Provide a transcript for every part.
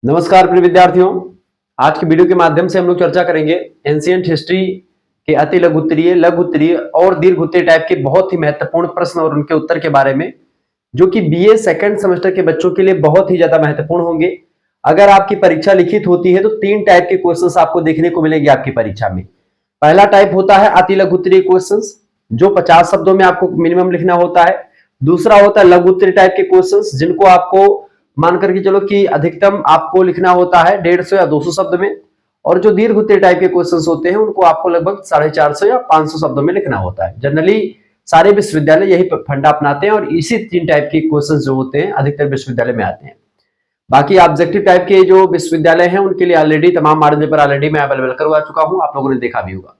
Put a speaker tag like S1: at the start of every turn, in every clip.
S1: नमस्कार प्रिय विद्यार्थियों। आज की वीडियो के माध्यम से हम लोग चर्चा करेंगे एंशिएंट हिस्ट्री के अति लघु उत्तरीय, लघु उत्तरीय और दीर्घ उत्तरीय टाइप के बहुत ही महत्वपूर्ण प्रश्न और उनके उत्तर के बारे में, जो कि बीए सेकंड सेमेस्टर के बच्चों के लिए बहुत ही ज्यादा महत्वपूर्ण होंगे। अगर आपकी परीक्षा लिखित होती है तो 3 टाइप के क्वेश्चंस आपको देखने को मिलेंगे आपकी परीक्षा में। पहला टाइप होता है अति लघु उत्तरीय क्वेश्चंस, जो 50 शब्दों में आपको मिनिमम लिखना होता है। दूसरा होता है लघु उत्तरीय टाइप के क्वेश्चंस, जिनको आपको मान करके चलो कि अधिकतम आपको लिखना होता है 150 या 200 शब्द में। और जो दीर्घ उत्तरीय टाइप के क्वेश्चंस होते हैं उनको आपको लगभग 450 या 500 शब्दों में लिखना होता है। जनरली सारे विश्वविद्यालय यही फंडा अपनाते हैं और इसी 3 टाइप के क्वेश्चंस जो होते हैं अधिकतर विश्वविद्यालय में आते हैं। बाकी ऑब्जेक्टिव टाइप के जो विश्वविद्यालय हैं उनके लिए ऑलरेडी तमाम मॉड्यूल पेपर ऑलरेडी मैं अवेलेबल करवा चुका हूं, आप लोगों ने देखा भी होगा।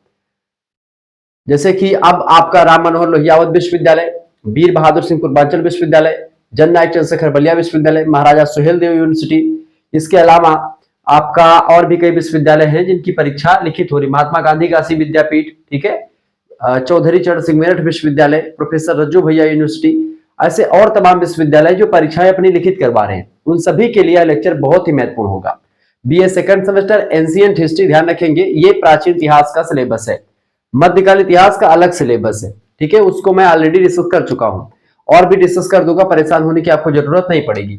S1: जैसे कि अब आपका राम मनोहर लोहियावत विश्वविद्यालय, वीर बहादुर सिंह पूर्वांचल विश्वविद्यालय, जननायक चंद्रशेखर बलिया विश्वविद्यालय, महाराजा सुहेलदेव यूनिवर्सिटी, इसके अलावा आपका और भी कई विश्वविद्यालय हैं जिनकी परीक्षा लिखित हो रही। महात्मा गांधी काशी विद्यापीठ, ठीक है, चौधरी चरण सिंह मेरठ विश्वविद्यालय, प्रोफेसर रज्जू भैया यूनिवर्सिटी, ऐसे और तमाम विश्वविद्यालय जो परीक्षाएं अपनी लिखित करवा रहे हैं, उन सभी के लिए लेक्चर बहुत ही महत्वपूर्ण होगा। BA second semester ancient history, ध्यान रखेंगे ये प्राचीन इतिहास का सिलेबस है, मध्यकाल इतिहास का अलग सिलेबस है, ठीक है, उसको मैं ऑलरेडी डिस्कस कर चुका हूं और भी डिस्कस कर दूंगा, परेशान होने की आपको जरूरत नहीं पड़ेगी।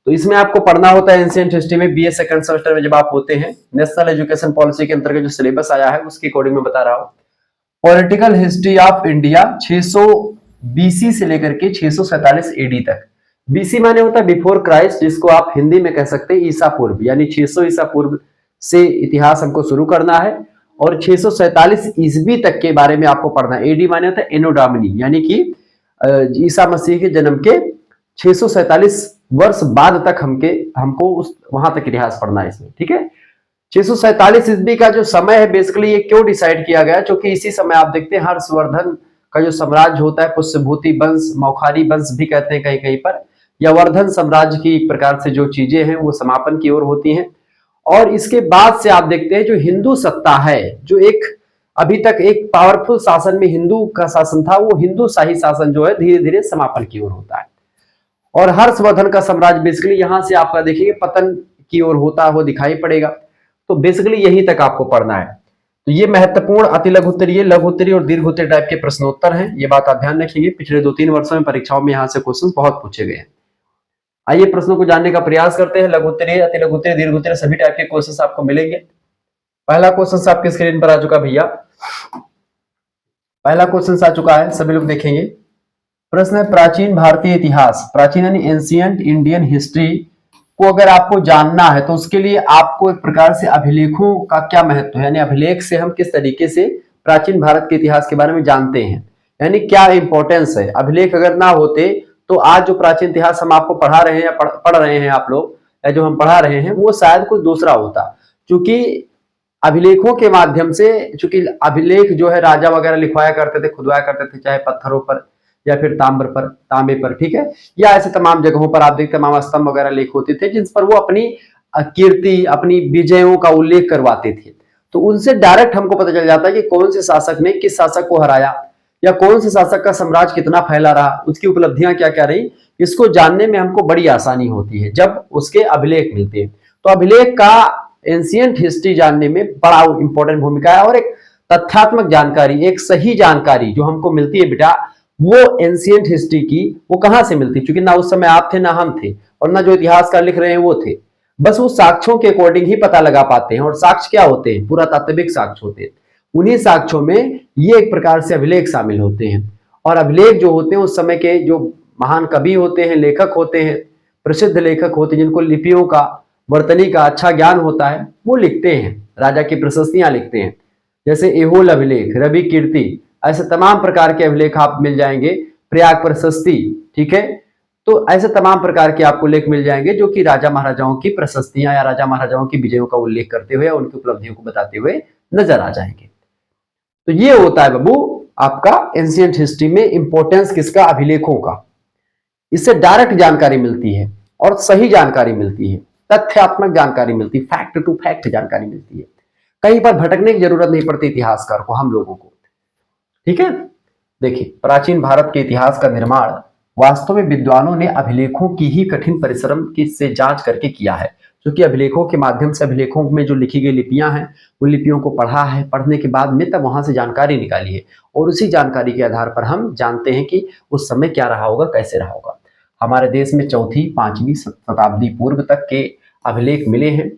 S1: तो इसमें आपको पढ़ना होता है एंशिएंट हिस्ट्री में बीए सेकंड सेमेस्टर में जब आप होते हैं। नेशनल एजुकेशन पॉलिसी के अंतर्गत जो सिलेबस आया है उसके अकॉर्डिंग में बता रहा हूं। Political history of India 600 BC से लेकर के 647 एडी तक। बीसी माने होता है बिफोर क्राइस्ट, जिसको आप हिंदी में कह सकते हैं ईसा पूर्व, यानी 600 ईसा पूर्व से इतिहास हमको शुरू करना है और 647 ईस्वी तक के बारे में आपको पढ़ना है। एडी माने होता है एनो डोमिनी, यानी कि ईसा मसीह के जन्म के 647 वर्ष बाद तक हमको उस वहां तक इतिहास पढ़ना है इसमें, ठीक है। 647 ईस्वी का जो समय है बेसिकली ये क्यों डिसाइड किया गया, क्योंकि इसी समय आप देखते हैं हर्षवर्धन का जो साम्राज्य होता है, पुष्यभूति वंश, मौखारी वंश भी कहते हैं कहीं कहीं पर, या वर्धन साम्राज्य की एक प्रकार से जो चीजें हैं वो समापन की ओर होती हैं। और इसके बाद से आप देखते हैं जो हिंदू सत्ता है, जो एक अभी तक एक पावरफुल शासन में हिंदू का शासन था, वो हिंदू शाही शासन जो है धीरे धीरे समापन की ओर होता है। और हर्षवर्धन का साम्राज्य बेसिकली यहां से आपका देखिए पतन की ओर होता हुआ दिखाई पड़ेगा। तो बेसिकली यही तक आपको पढ़ना है। तो ये महत्वपूर्ण अति लघु उत्तरीय, लघु उत्तरीय और दीर्घ उत्तरीय टाइप के प्रश्नोत्तर हैं, ये बात आप ध्यान रखिएगा। पिछले 2-3 वर्षों में परीक्षाओं में यहाँ से क्वेश्चन बहुत पूछे गए हैं। आइए प्रश्नों को जानने का प्रयास करते हैं। लघु उत्तरीय, अति लघु उत्तरीय, दीर्घ उत्तरीय सभी टाइप के क्वेश्चन आपको मिलेंगे। पहला क्वेश्चन आपके स्क्रीन पर आ चुका भैया, पहला क्वेश्चन आ चुका है, सभी लोग देखेंगे। प्रश्न है प्राचीन भारतीय इतिहास, प्राचीन यानी एंशिएंट इंडियन हिस्ट्री को अगर आपको जानना है तो उसके लिए आपको एक प्रकार से अभिलेखों का क्या महत्व है, यानी अभिलेख से हम किस तरीके से प्राचीन भारत के इतिहास के बारे में जानते हैं, यानी क्या इंपॉर्टेंस है। अभिलेख अगर ना होते तो आज जो प्राचीन इतिहास हम आपको पढ़ा रहे हैं या पढ़ रहे हैं आप लोग, या जो हम पढ़ा रहे हैं वो शायद कुछ दूसरा होता। क्योंकि अभिलेखों के माध्यम से, चूंकि अभिलेख जो है राजा वगैरह लिखवाया करते थे, खुदवाया करते थे, चाहे पत्थरों पर या फिर तांबे पर, ठीक है, या ऐसे तमाम जगहों पर आप देखते तमाम स्तंभ वगैरह लेख होते थे जिन पर वो अपनी कीर्ति, अपनी विजयों का उल्लेख करवाते थे। तो उनसे डायरेक्ट हमको पता चल जाता है कि कौन से शासक ने किस शासक को हराया, या कौन से शासक का साम्राज्य कितना फैला रहा, उसकी उपलब्धियां क्या क्या रही। इसको जानने में हमको बड़ी आसानी होती है जब उसके अभिलेख मिलते हैं। तो अभिलेख का एंशिएंट हिस्ट्री जानने में बड़ा इंपॉर्टेंट भूमिका है। और एक तथ्यात्मक जानकारी, एक सही जानकारी जो हमको मिलती है बेटा, वो एंशिएंट हिस्ट्री की वो कहां से मिलती है, क्योंकि ना उस समय आप थे ना हम थे और ना जो इतिहासकार लिख रहे हैं वो थे। बस वो साक्ष्यों के अकॉर्डिंग ही पता लगा पाते हैं। और साक्ष्य क्या होते हैं, पुरातात्विक साक्ष्य होते हैं। उन्हीं साक्ष्यों में ये एक प्रकार से अभिलेख शामिल होते हैं। और अभिलेख जो होते हैं उस समय के जो महान कवि होते हैं, लेखक होते हैं, प्रसिद्ध लेखक होते हैं, जिनको लिपियों का, वर्तनी का अच्छा ज्ञान होता है, वो लिखते हैं, राजा की प्रशस्तियां लिखते हैं। जैसे एहोल अभिलेख, रवि कीर्ति, ऐसे तमाम प्रकार के अभिलेख आप मिल जाएंगे, प्रयाग प्रशस्ति, ठीक है। तो ऐसे तमाम प्रकार के आपको लेख मिल जाएंगे जो कि राजा महाराजाओं की प्रशस्तियां या राजा महाराजाओं की विजयों का उल्लेख करते हुए, उनकी उपलब्धियों को बताते हुए नजर आ जाएंगे। तो ये होता है बाबू आपका एंशिएंट हिस्ट्री में इंपॉर्टेंस किसका, अभिलेखों का। इससे डायरेक्ट जानकारी मिलती है और सही जानकारी मिलती है, तथ्यात्मक जानकारी मिलती है, फैक्ट टू फैक्ट जानकारी मिलती है। कहीं पर भटकने की जरूरत नहीं पड़ती इतिहासकार को, हम लोगों को, ठीक है। देखिए प्राचीन भारत के इतिहास का निर्माण वास्तव में विद्वानों ने अभिलेखों की ही कठिन परिश्रम की से जांच करके किया है। क्योंकि अभिलेखों के माध्यम से, अभिलेखों में जो लिखी गई लिपियां हैं, उन लिपियों को पढ़ा है, पढ़ने के बाद में तब वहां से जानकारी निकाली है, और उसी जानकारी के आधार पर हम जानते हैं कि उस समय क्या रहा होगा, कैसे रहा होगा। हमारे देश में 4वीं 5वीं शताब्दी पूर्व तक के अभिलेख मिले हैं।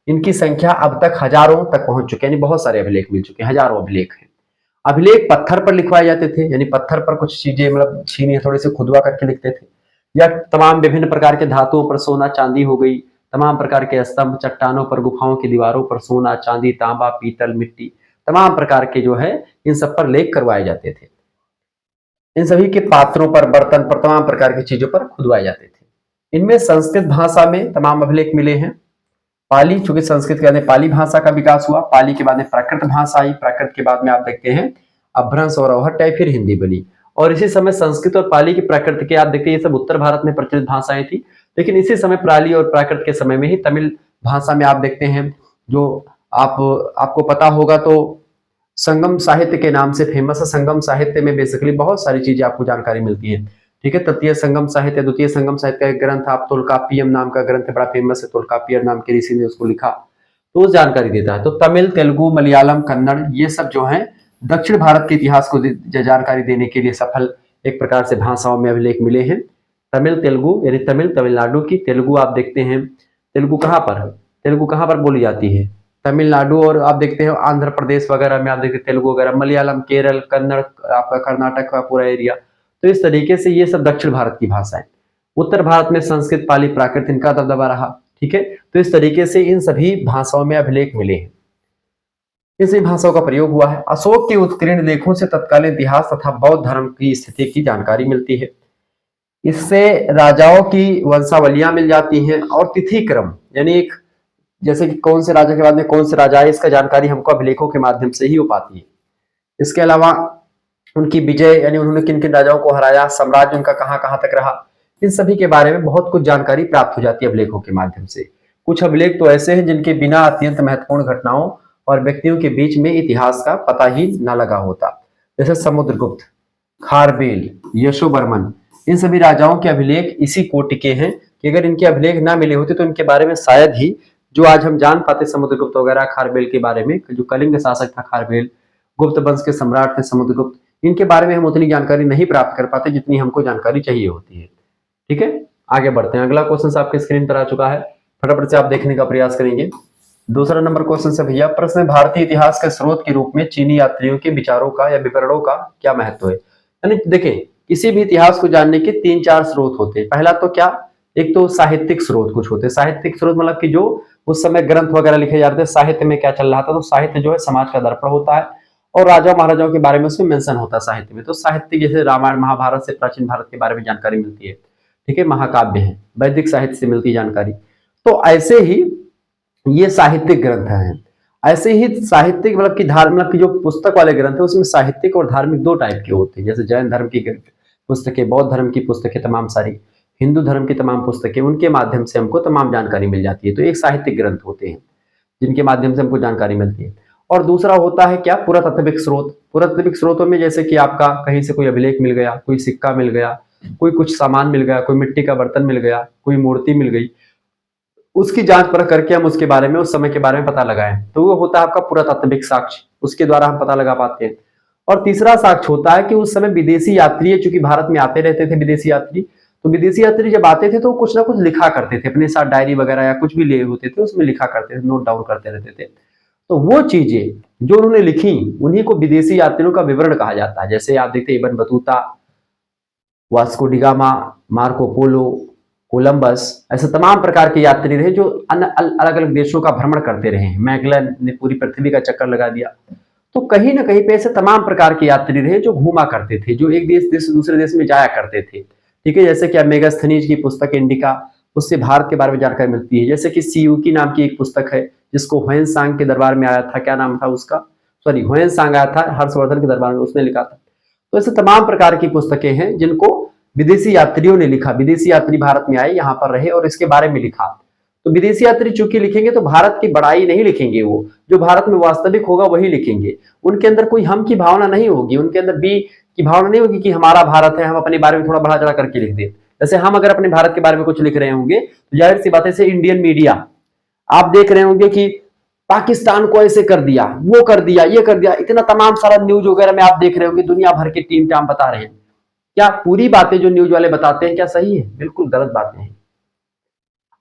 S1: इनकी संख्या अब तक हजारों तक पहुंच चुके हैं, यानी बहुत सारे अभिलेख मिल चुके हैं, हजारों अभिलेख हैं। अभिलेख पत्थर पर लिखवाए जाते थे, यानी पत्थर पर कुछ चीजें मतलब छीनी थोड़े से खुदवा करके लिखते थे, या तमाम विभिन्न प्रकार के धातुओं पर, सोना चांदी हो गई, तमाम प्रकार के स्तंभ, चट्टानों पर, गुफाओं की दीवारों पर सोना चांदी तांबा पीतल मिट्टी, तमाम प्रकार के जो है इन सब पर लेख करवाए जाते थे। इन सभी के पात्रों पर, बर्तन पर, तमाम प्रकार की चीजों पर खुदवाए जाते थे। इनमें संस्कृत भाषा में तमाम अभिलेख मिले हैं। पाली, चूंकि संस्कृत के बाद में पाली भाषा का विकास हुआ, पाली के बाद में प्राकृत भाषा आई, प्राकृत के बाद में आप देखते हैं अपभ्रंश और अवहट्ट आई, फिर हिंदी बनी। और इसी समय संस्कृत और पाली की प्राकृत के आप देखते हैं ये सब उत्तर भारत में प्रचलित भाषाएं थी, लेकिन इसी समय पाली और प्राकृत के समय में ही तमिल भाषा में आप देखते हैं, जो आपको पता होगा तो संगम साहित्य के नाम से फेमस है। संगम साहित्य में बेसिकली बहुत सारी चीजें आपको जानकारी मिलती है, ठीक है। तृतीय संगम साहित्य, द्वितीय संगम साहित्य का एक ग्रंथ, आप तोलकापियम नाम का ग्रंथ बड़ा फेमस है, तोलकापियर नाम के ऋषि ने उसको लिखा, तो उस जानकारी देता है। तो तमिल, तेलुगु, मलयालम, कन्नड़, ये सब जो है दक्षिण भारत के इतिहास को जानकारी देने के लिए सफल एक प्रकार से भाषाओं में अभिलेख मिले हैं। तमिल तेलुगु, यानी तमिल तमिलनाडु की, तेलुगु आप देखते हैं, तेलुगु कहाँ पर बोली जाती है, तमिलनाडु, और आप देखते हैं आंध्र प्रदेश वगैरह में आप देखते हैं तेलुगु वगैरह, मलयालम, केरल, कन्नड़, आपका कर्नाटक का पूरा एरिया। तो इस तरीके से ये सब दक्षिण भारत की भाषाएं। उत्तर भारत में संस्कृत, पाली, प्राकृत इनका दबदबा रहा, ठीक है। तो इस तरीके से इन सभी भाषाओं में अभिलेख मिले हैं, इन सभी भाषाओं का प्रयोग हुआ है। अशोक के उत्कीर्ण लेखों से तत्कालीन इतिहास तथा बौद्ध धर्म की स्थिति की जानकारी मिलती है। इससे राजाओं की वंशावलियां मिल जाती हैं, और तिथि क्रम, यानी एक जैसे कि कौन से राजा के बाद में कौन से राजा है, इसका जानकारी हमको अभिलेखों के माध्यम से ही हो पाती है। इसके अलावा उनकी विजय, यानी उन्होंने किन किन राजाओं को हराया, साम्राज्य उनका कहां कहां तक रहा, इन सभी के बारे में बहुत कुछ जानकारी प्राप्त हो जाती है अभिलेखों के माध्यम से। कुछ अभिलेख तो ऐसे हैं जिनके बिना अत्यंत महत्वपूर्ण घटनाओं और व्यक्तियों के बीच में इतिहास का पता ही न लगा होता, जैसे समुद्रगुप्त, खारबेल, यशोवर्मन, इन सभी राजाओं के अभिलेख इसी कोटि के हैं कि अगर इनके अभिलेख ना मिले होते तो इनके बारे में शायद ही जो आज हम जान पाते समुद्रगुप्त वगैरह, खारबेल के बारे में, जो कलिंग शासक था खारबेल, गुप्त वंश के सम्राट थे समुद्रगुप्त, इनके बारे में हम उतनी जानकारी नहीं प्राप्त कर पाते जितनी हमको जानकारी चाहिए होती है, ठीक है। आगे बढ़ते हैं, अगला क्वेश्चन आपके स्क्रीन पर आ चुका है, फटाफट से आप देखने का प्रयास करेंगे। दूसरा नंबर क्वेश्चन से भैया, प्रश्न है, भारतीय इतिहास के स्रोत के रूप में चीनी यात्रियों के विचारों का या विवरणों का क्या महत्व है। यानी देखें, किसी भी इतिहास को जानने के 3-4 स्रोत होते हैं। पहला तो क्या, एक तो साहित्यिक स्रोत कुछ होते हैं। साहित्यिक स्रोत मतलब कि जो उस समय ग्रंथ वगैरह लिखे जाते थे, साहित्य में क्या चल रहा था, तो साहित्य जो है समाज का दर्पण होता है, और राजा महाराजाओं के बारे में उसमें मेंशन होता है साहित्य में। तो साहित्य जैसे रामायण महाभारत से प्राचीन भारत के बारे में जानकारी मिलती है, ठीक है, महाकाव्य है, वैदिक साहित्य से मिलती जानकारी। तो ऐसे ही ये साहित्यिक ग्रंथ हैं। ऐसे ही साहित्यिक मतलब कि धार्मिक की जो पुस्तक वाले ग्रंथ है उसमें साहित्यिक और धार्मिक 2 टाइप के होते हैं। जैसे जैन धर्म की पुस्तकें, बौद्ध धर्म की पुस्तकें तमाम सारी, हिंदू धर्म की तमाम पुस्तकें, उनके माध्यम से हमको तमाम जानकारी मिल जाती है। तो एक साहित्यिक ग्रंथ होते हैं जिनके माध्यम से हमको जानकारी मिलती है। और दूसरा होता है क्या, पुरातात्विक स्रोत। पुरातात्विक स्रोतों में जैसे कि आपका कहीं से कोई अभिलेख मिल गया, कोई सिक्का मिल गया, कोई कुछ सामान मिल गया, कोई मिट्टी का बर्तन मिल गया, कोई मूर्ति मिल गई, उसकी जांच परख करके हम उसके बारे में, उस समय के बारे में पता लगाएं, तो वो होता है आपका पुरातात्विक साक्ष्य, उसके द्वारा हम पता लगा पाते हैं। और तीसरा साक्ष्य होता है कि उस समय विदेशी यात्री चूंकि भारत में आते रहते थे, विदेशी यात्री, तो विदेशी यात्री जब आते थे तो कुछ ना कुछ लिखा करते थे, अपने साथ डायरी वगैरह या कुछ भी लिए होते थे, उसमें लिखा करते थे, नोट डाउन करते रहते थे। तो वो चीजें जो उन्होंने लिखी, उन्हीं को विदेशी यात्रियों का विवरण कहा जाता है। जैसे आप देखते हैं Ibn Battuta, Vasco D gamma, Marco Polo, Columbus, ऐसे तमाम प्रकार के यात्री रहे जो अलग अलग देशों का भ्रमण करते रहे। मैगलन ने पूरी पृथ्वी का चक्कर लगा दिया। तो कहीं ना कहीं पे ऐसे तमाम प्रकार के यात्री रहे जो घूमा करते थे, जो एक देश से दूसरे देश में जाया करते थे, ठीक है। जैसे कि मेगास्थनीज की पुस्तक इंडिका, उससे भारत के बारे में जानकारी मिलती है। जैसे कि सियूकी नाम की एक पुस्तक है जिसको ह्वेनसांग के दरबार में आया था, क्या नाम था उसका, सॉरी ह्वेनसांग आया था हर्षवर्धन के दरबार में, उसने लिखा था। तो ऐसे तमाम प्रकार की पुस्तकें हैं जिनको विदेशी यात्रियों ने लिखा। विदेशी यात्री भारत में आए, यहाँ पर रहे और इसके बारे में लिखा। तो विदेशी यात्री चूंकि लिखेंगे तो भारत की बड़ाई नहीं लिखेंगे, वो जो भारत में वास्तविक होगा वही लिखेंगे। उनके अंदर कोई हम की भावना नहीं होगी, उनके अंदर बी की भावना नहीं होगी कि हमारा भारत है, हम अपने बारे में थोड़ा बढ़ा चढ़ा करके लिख दे। जैसे हम अगर अपने भारत के बारे में कुछ लिख रहे होंगे तो जाहिर सी बात है, इंडियन मीडिया आप देख रहे होंगे कि पाकिस्तान को ऐसे कर दिया, वो कर दिया, ये कर दिया, इतना तमाम सारा न्यूज वगैरह में आप देख रहे होंगे दुनिया भर के टीम टाम बता रहे हैं। क्या पूरी बातें जो न्यूज वाले बताते हैं क्या सही है? बिल्कुल गलत बातें हैं।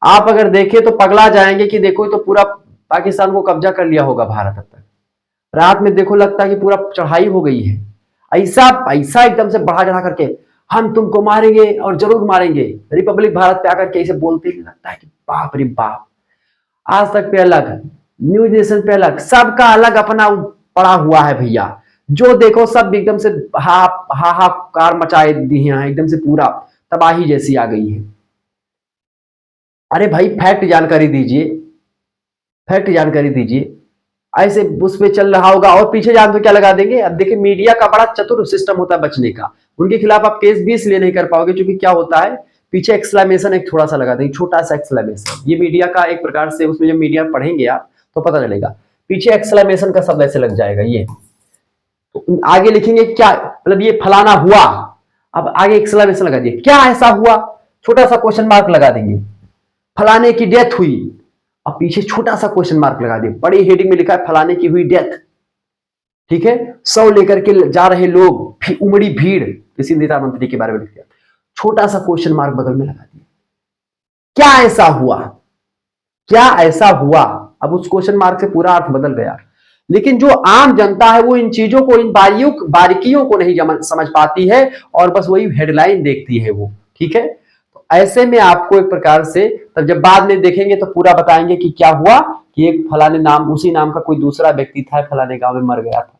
S1: आप अगर देखें तो पगला जाएंगे कि देखो तो पूरा पाकिस्तान को कब्जा कर लिया होगा भारत अब तक। रात में देखो लगता है कि पूरा चढ़ाई हो गई है, ऐसा पैसा एकदम से बढ़ा चढ़ा करके हम तुमको मारेंगे और जरूर मारेंगे, रिपब्लिक भारत पे आकर के ऐसे बोलते ही लगता है कि बाप रे बाप। आज तक पे अलग, न्यूज नेशन पे अलग, सबका अलग अपना पड़ा हुआ है भैया। जो देखो सब एकदम से हाहाकार मचाए दिए हैं, एकदम से पूरा तबाही जैसी आ गई है। अरे भाई फैक्ट जानकारी दीजिए, फैक्ट जानकारी दीजिए। ऐसे उस पे चल रहा होगा और पीछे जान तो क्या लगा देंगे। अब देखिए मीडिया का बड़ा चतुर सिस्टम होता है बचने का, उनके खिलाफ आप केस भी इसलिए नहीं कर पाओगे क्योंकि क्या होता है पीछे एक्सक्लेमेशन एक थोड़ा सा लगा देंगे, छोटा सा एक्सक्लेमेशन। ये मीडिया का एक प्रकार से, उसमें जब मीडिया पढ़ेंगे आप तो पता चलेगा, पीछे एक्सक्लेमेशन का शब्द ऐसे लग जाएगा। ये तो आगे लिखेंगे क्या मतलब ये फलाना हुआ, अब आगे एक्सक्लेमेशन लगा दिए, क्या ऐसा हुआ, छोटा सा क्वेश्चन मार्क लगा देंगे। फलाने की डेथ हुई, अब पीछे छोटा सा क्वेश्चन मार्क लगा दिए, बड़ी हेडिंग में लिखा है फलाने की हुई डेथ। ठीक है, 100 लेकर के जा रहे लोग, उमड़ी भीड़, किसी नेता मंत्री के बारे में लिख दिया, छोटा सा क्वेश्चन मार्क बगल में लगा दिया। क्या ऐसा हुआ, क्या ऐसा हुआ, अब उस क्वेश्चन मार्क से पूरा अर्थ बदल गया। लेकिन जो आम जनता है वो इन चीजों को, इन बारीकियों को नहीं समझ पाती है और बस वही हेडलाइन देखती है वो। ठीक है, तो ऐसे में आपको एक प्रकार से तब जब बाद में देखेंगे तो पूरा बताएंगे कि क्या हुआ कि एक फलाने नाम, उसी नाम का कोई दूसरा व्यक्ति था, फलाने गांव में मर गया था।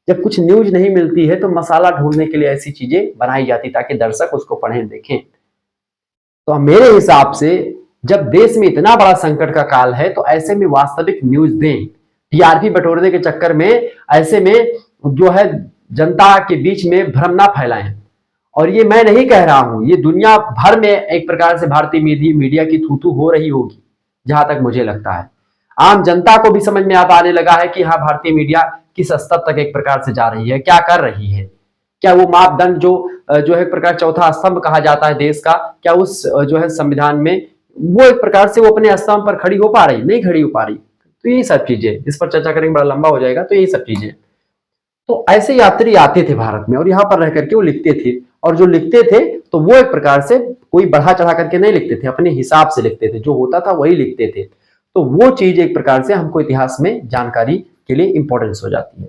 S1: जब कुछ न्यूज नहीं मिलती है तो मसाला ढूंढने के लिए ऐसी चीजें बनाई जाती ताकि दर्शक उसको पढ़ें देखें। तो मेरे हिसाब से जब देश में इतना बड़ा संकट का काल है तो ऐसे में वास्तविक न्यूज दें, टीआरपी बटोरने के चक्कर में ऐसे में जो है जनता के बीच में भ्रम ना फैलाएं। और ये मैं नहीं कह रहा हूं, ये दुनिया भर में एक प्रकार से भारतीय मीडिया की थूथू हो रही होगी, जहां तक मुझे लगता है। आम जनता को भी समझ में अब आने लगा है कि हाँ भारतीय मीडिया किस स्तर तक एक प्रकार से जा रही है, क्या कर रही है, क्या वो मापदंड जो है एक प्रकार चौथा स्तंभ कहा जाता है देश का, क्या उस जो है संविधान में वो एक प्रकार से वो अपने स्तंभ पर खड़ी हो पा रही, नहीं खड़ी हो पा रही। तो यही सब चीजें, इस पर चर्चा करेंगे, बड़ा लंबा हो जाएगा, तो यही सब चीजें। तो ऐसे यात्री आते थे भारत में और यहाँ पर रह करके वो लिखते थे, और जो लिखते थे तो वो एक प्रकार से कोई बढ़ा चढ़ा करके नहीं लिखते थे, अपने हिसाब से लिखते थे, जो होता था वही लिखते थे। तो वो चीज एक प्रकार से हमको इतिहास में जानकारी के लिए इंपॉर्टेंस हो जाती है।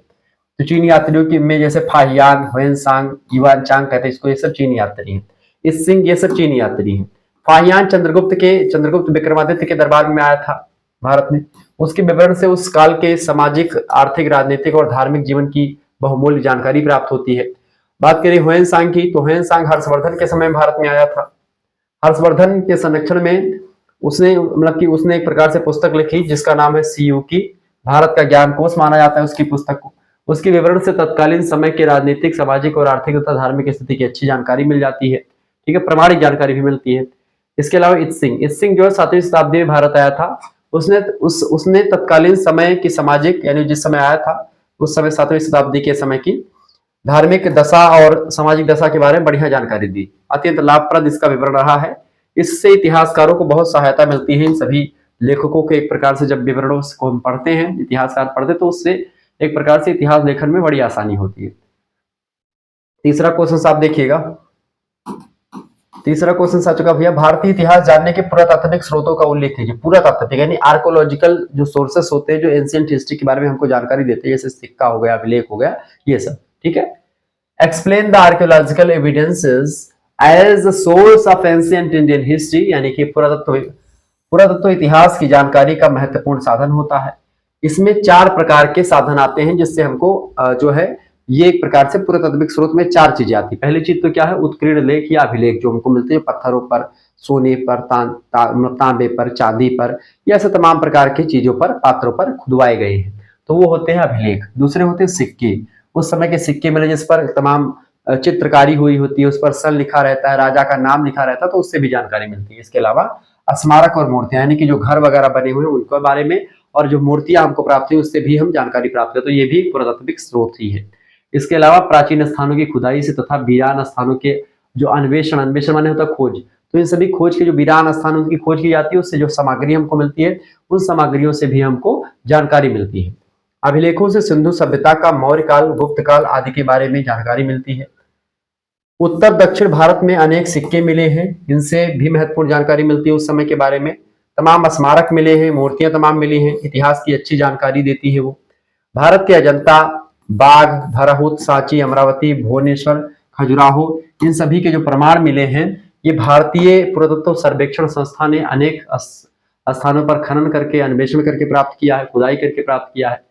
S1: तो चीनी यात्रियों की में जैसे फाहियान, ह्वेनसांग, युवान चांग कहते हैं इसको, ये सब चीनी यात्री हैं। इस सिंह, ये सब चीनी यात्री हैं। फाहियान चंद्रगुप्त विक्रमादित्य के दरबार में आया था भारत में। उसके विवरण से उस काल के सामाजिक, आर्थिक, राजनीतिक और धार्मिक जीवन की बहुमूल्य जानकारी प्राप्त होती है। बात करें ह्वेनसांग की, तो ह्वेनसांग हर्षवर्धन के समय भारत में आया था। हर्षवर्धन के संरक्षण में उसने मतलब कि उसने एक प्रकार से पुस्तक लिखी जिसका नाम है सीयू की, भारत का ज्ञान कोश माना जाता है उसकी पुस्तक को। उसके विवरण से तत्कालीन समय के राजनीतिक, सामाजिक और आर्थिक तथा धार्मिक स्थिति की अच्छी जानकारी मिल जाती है। ठीक है, प्रमाणिक जानकारी भी मिलती है। इसके अलावा इत सिंह जो है 7वीं शताब्दी में भारत आया था। उसने तत्कालीन समय की सामाजिक, यानी जिस समय आया था उस समय 7वीं शताब्दी के समय की धार्मिक दशा और सामाजिक दशा के बारे में बढ़िया जानकारी दी। अत्यंत लाभप्रद इसका विवरण रहा है। इससे इतिहासकारों को बहुत सहायता मिलती है। इन सभी लेखकों के एक प्रकार से जब विवरणों को हम पढ़ते हैं, इतिहासकार पढ़ते, तो उससे एक प्रकार से इतिहास लेखन में बड़ी आसानी होती है। तीसरा क्वेश्चन आप देखिएगा, तीसरा क्वेश्चन आ चुका भैया, भारतीय इतिहास जानने के पुरातात्विक स्रोतों का उल्लेख कीजिए। पुरातात्विक यानी आर्कोलॉजिकल जो सोर्सेस होते हैं, जो एंशिएंट हिस्ट्री के बारे में हमको जानकारी देते हैं, जैसे सिक्का हो गया, अभिलेख हो गया, ये सब। ठीक है, explain the archaeological evidences as the source of ancient Indian history, यानी कि पुरातत्व इतिहास की जानकारी का महत्वपूर्ण साधन होता है। इसमें 4 प्रकार के साधन आते हैं जिससे हमको जो है ये एक प्रकार से पुरातात्विक स्रोत में 4 चीजें आती है। पहली चीज तो क्या है, उत्कीर्ण लेख या अभिलेख जो हमको मिलते हैं पत्थरों पर, सोने पर, तांबे पर, चांदी पर, या ऐसे तमाम प्रकार की चीजों पर, पात्रों पर खुदवाए गए हैं, तो वो होते हैं अभिलेख। दूसरे होते हैं सिक्के, उस समय के सिक्के मिले जिस पर तमाम चित्रकारी हुई होती है, उस पर सन लिखा रहता है, राजा का नाम लिखा रहता है, तो उससे भी जानकारी मिलती है। इसके अलावा स्मारक और मूर्तियां, यानी कि जो घर वगैरह बने हुए हैं उनके बारे में, और जो मूर्तियां हमको प्राप्त हुई उससे भी हम जानकारी प्राप्त करते, तो ये भी पुरातात्विक स्रोत ही है। इसके अलावा प्राचीन स्थानों की खुदाई से तथा वीरान स्थानों के जो अन्वेषण माने होता खोज, तो इन सभी खोज के जो वीरान स्थान उनकी खोज की जाती है, उससे जो सामग्री हमको मिलती है उन सामग्रियों से भी हमको जानकारी मिलती है। अभिलेखों से सिंधु सभ्यता का, मौर्य काल, गुप्त काल आदि के बारे में जानकारी मिलती है। उत्तर दक्षिण भारत में अनेक सिक्के मिले हैं, इनसे भी महत्वपूर्ण जानकारी मिलती है उस समय के बारे में। तमाम स्मारक मिले हैं, मूर्तियां तमाम मिली हैं, इतिहास की अच्छी जानकारी देती है वो। भारत के अजंता, बाघ, भरहुत, सांची, अमरावती, भुवनेश्वर, खजुराहो, इन सभी के जो प्रमाण मिले हैं ये भारतीय पुरातत्व सर्वेक्षण संस्था ने अनेक स्थानों पर खनन करके, अन्वेषण करके प्राप्त किया है, खुदाई करके प्राप्त किया है।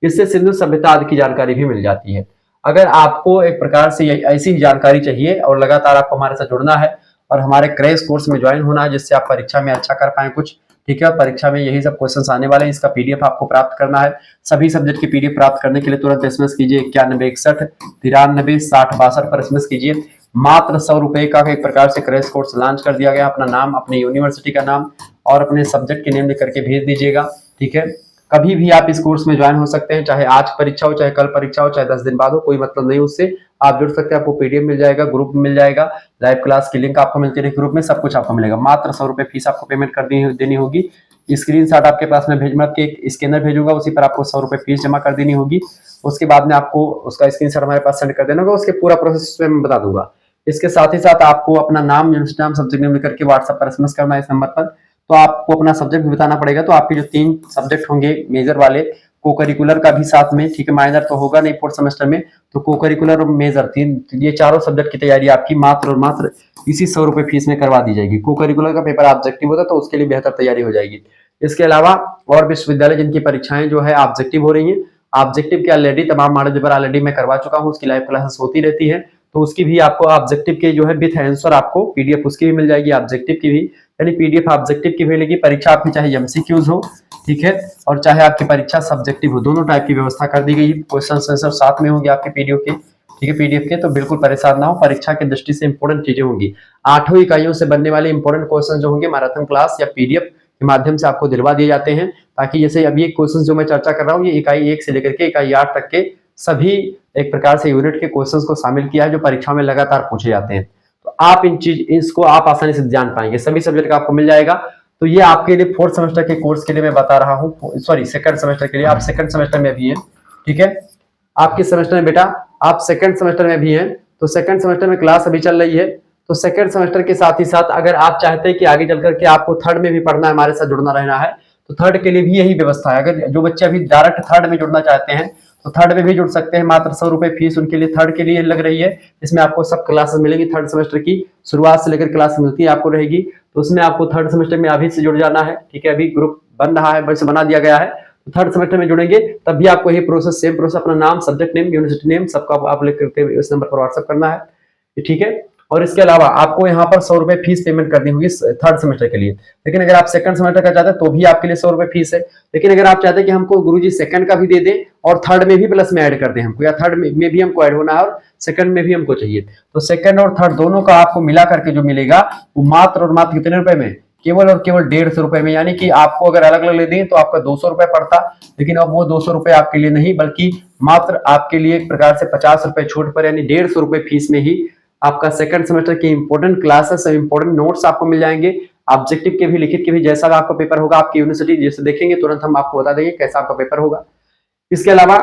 S1: इससे सिंधु सभ्यता आदि की जानकारी भी मिल जाती है। अगर आपको एक प्रकार से ऐसी जानकारी चाहिए और लगातार आपको हमारे साथ जुड़ना है और हमारे क्रैश कोर्स में ज्वाइन होना है जिससे आप परीक्षा में अच्छा कर पाए कुछ, ठीक है, परीक्षा में यही सब क्वेश्चंस आने वाले हैं, इसका पीडीएफ आपको प्राप्त करना है। सभी सब्जेक्ट की पीडीएफ प्राप्त करने के लिए तुरंत एसएमएस कीजिए 9161 93 60 62 पर एसएमएस कीजिए। मात्र 100 रुपए का एक प्रकार से क्रैश कोर्स लॉन्च कर दिया गया। अपना नाम, अपनी यूनिवर्सिटी का नाम और अपने सब्जेक्ट के नेम लिख करके भेज दीजिएगा, ठीक है। कभी भी आप इस कोर्स में ज्वाइन हो सकते हैं, चाहे आज परीक्षा हो, चाहे कल परीक्षा हो, चाहे 10 दिन बाद हो, कोई मतलब नहीं उससे। आप जुड़ सकते हैं, आपको पीडीएफ मिल जाएगा, ग्रुप में मिल जाएगा, लाइव क्लास की लिंक आपको मिलती रहेगी ग्रुप में, सब कुछ आपको मिलेगा। मात्र 100 रुपए फीस आपको पेमेंट कर देनी होगी। स्क्रीनशॉट आपके पास में भेज, मैं एक स्कैनर भेजूंगा, उसी पर आपको 100 रुपए फीस जमा कर देनी होगी। उसके बाद में आपको उसका स्क्रीनशॉट हमारे पास सेंड कर देना होगा, उसके पूरा प्रोसेस मैं बता दूंगा। इसके साथ ही साथ आपको अपना नाम, यूनिवर्सिटी नाम, सब्जेक्ट नेम करके व्हाट्सएप पर एसएमएस करना है इस नंबर पर। तो आपको अपना सब्जेक्ट भी बताना पड़ेगा। तो आपके जो 3 सब्जेक्ट होंगे मेजर वाले, को करिकुलर का भी साथ में, ठीक है, माइनर तो होगा नहीं 4th सेमेस्टर में, तो को करिकुलर और मेजर, 3 ये चारों सब्जेक्ट की तैयारी आपकी मात्र और मात्र इसी 100 रुपए फीस में करवा दी जाएगी। को करिकुलर का पेपर ऑब्जेक्टिव होता है तो उसके लिए बेहतर तैयारी हो जाएगी। इसके अलावा और विश्वविद्यालय जिनकी परीक्षाएं जो है ऑब्जेक्टिव हो रही है, ऑब्जेक्टिव की ऑलरेडी तमाम मॉडल पेपर ऑलरेडी मैं करवा चुका हूँ, उसकी लाइव क्लासेस होती रहती है, तो उसकी भी आपको ऑब्जेक्टिव के जो है विथ आंसर आपको पीडीएफ उसकी भी मिल जाएगी, ऑब्जेक्टिव की भी, यानी पीडीएफ ऑब्जेक्टिव की भी मिलेगी। परीक्षा आपकी चाहे एमसीक्यूज हो, ठीक है, और चाहे आपकी परीक्षा सब्जेक्टिव हो, दोनों टाइप की व्यवस्था कर दी गई है। क्वेश्चन आंसर साथ में होंगे आपके पीडीएफ के, ठीक है, पीडीएफ के, तो बिल्कुल परेशान ना हो। परीक्षा की दृष्टि से इंपॉर्टेंट चीजें होंगी, 8 इकाइयों से बनने वाले इंपॉर्टेंट क्वेश्चन जो होंगे मैराथन क्लास या पीडीएफ के माध्यम से आपको दिलवा दिए जाते हैं, ताकि जैसे अभी एक क्वेश्चन जो मैं चर्चा कर रहा हूँ ये इकाई 1 से लेकर के इकाई 8 तक के सभी एक प्रकार से यूनिट के क्वेश्चंस को शामिल किया है जो परीक्षा में लगातार पूछे जाते हैं। तो आप इसको आप आसानी से जान पाएंगे, सभी सब्जेक्ट का आपको मिल जाएगा। तो ये आपके लिए 4th सेमेस्टर के कोर्स के लिए मैं बता रहा हूँ, सॉरी 2nd सेमेस्टर के लिए। आप 2nd सेमेस्टर में भी हैं, ठीक है, आप किस सेमेस्टर में बेटा? आप 2nd सेमेस्टर में भी हैं। तो 2nd सेमेस्टर में क्लास अभी चल रही है, तो 2nd सेमेस्टर के साथ ही साथ अगर आप चाहते हैं कि आगे चल करके आपको 3rd में भी पढ़ना है, हमारे साथ जुड़ना रहना है, तो 3rd के लिए भी यही व्यवस्था है। अगर जो बच्चे अभी डायरेक्ट 3rd में जुड़ना चाहते हैं तो 3rd में भी जुड़ सकते हैं। मात्र 100 रुपए फीस उनके लिए 3rd के लिए लग रही है। इसमें आपको सब क्लासेस मिलेंगी, 3rd सेमेस्टर की शुरुआत से लेकर क्लास मिलती है आपको रहेगी। तो उसमें आपको 3rd सेमेस्टर में अभी से जुड़ जाना है, ठीक है। अभी ग्रुप बन रहा है, बस बना दिया गया है, तो 3rd सेमेस्टर में जुड़ेंगे तब भी आपको यही प्रोसेस, सेम प्रोसेस, अपना नाम, सब्जेक्ट नेम, यूनिवर्सिटी नेम सबका आप लिख करके इस नंबर पर व्हाट्सएप करना है, ठीक है। और इसके अलावा आपको यहाँ पर 100 रुपए फीस पेमेंट करनी होगी 3rd सेमेस्टर के लिए। लेकिन अगर आप 2nd सेमेस्टर का चाहते हैं तो भी आपके लिए 100 रुपए फीस है। लेकिन अगर आप चाहते हैं कि हमको गुरुजी 2nd का भी दे दें और 3rd में भी प्लस में ऐड कर दें हमको, या 3rd में भी हमको ऐड होना है और 2nd में भी हमको चाहिए, तो 2nd और 3rd दोनों का आपको मिला करके जो मिलेगा वो मात्र और मात्र कितने रुपए में? केवल और केवल 150 रुपए में। यानी कि आपको अगर अलग अलग ले दें तो आपका 200 रुपए पड़ता, लेकिन अब वो 200 रुपए आपके लिए नहीं, बल्कि मात्र आपके लिए एक प्रकार से 50 रुपए छूट पर, यानी 150 रुपए फीस में ही आपका 2nd सेमेस्टर की इंपॉर्टेंट क्लासेस, इंपॉर्टेंट नोट्स आपको मिल जाएंगे। ऑब्जेक्टिव के भी, लिखित के भी, जैसा भी आपका पेपर होगा आपकी यूनिवर्सिटी जैसे देखेंगे तुरंत हम आपको बता देंगे कैसा आपका पेपर होगा। इसके अलावा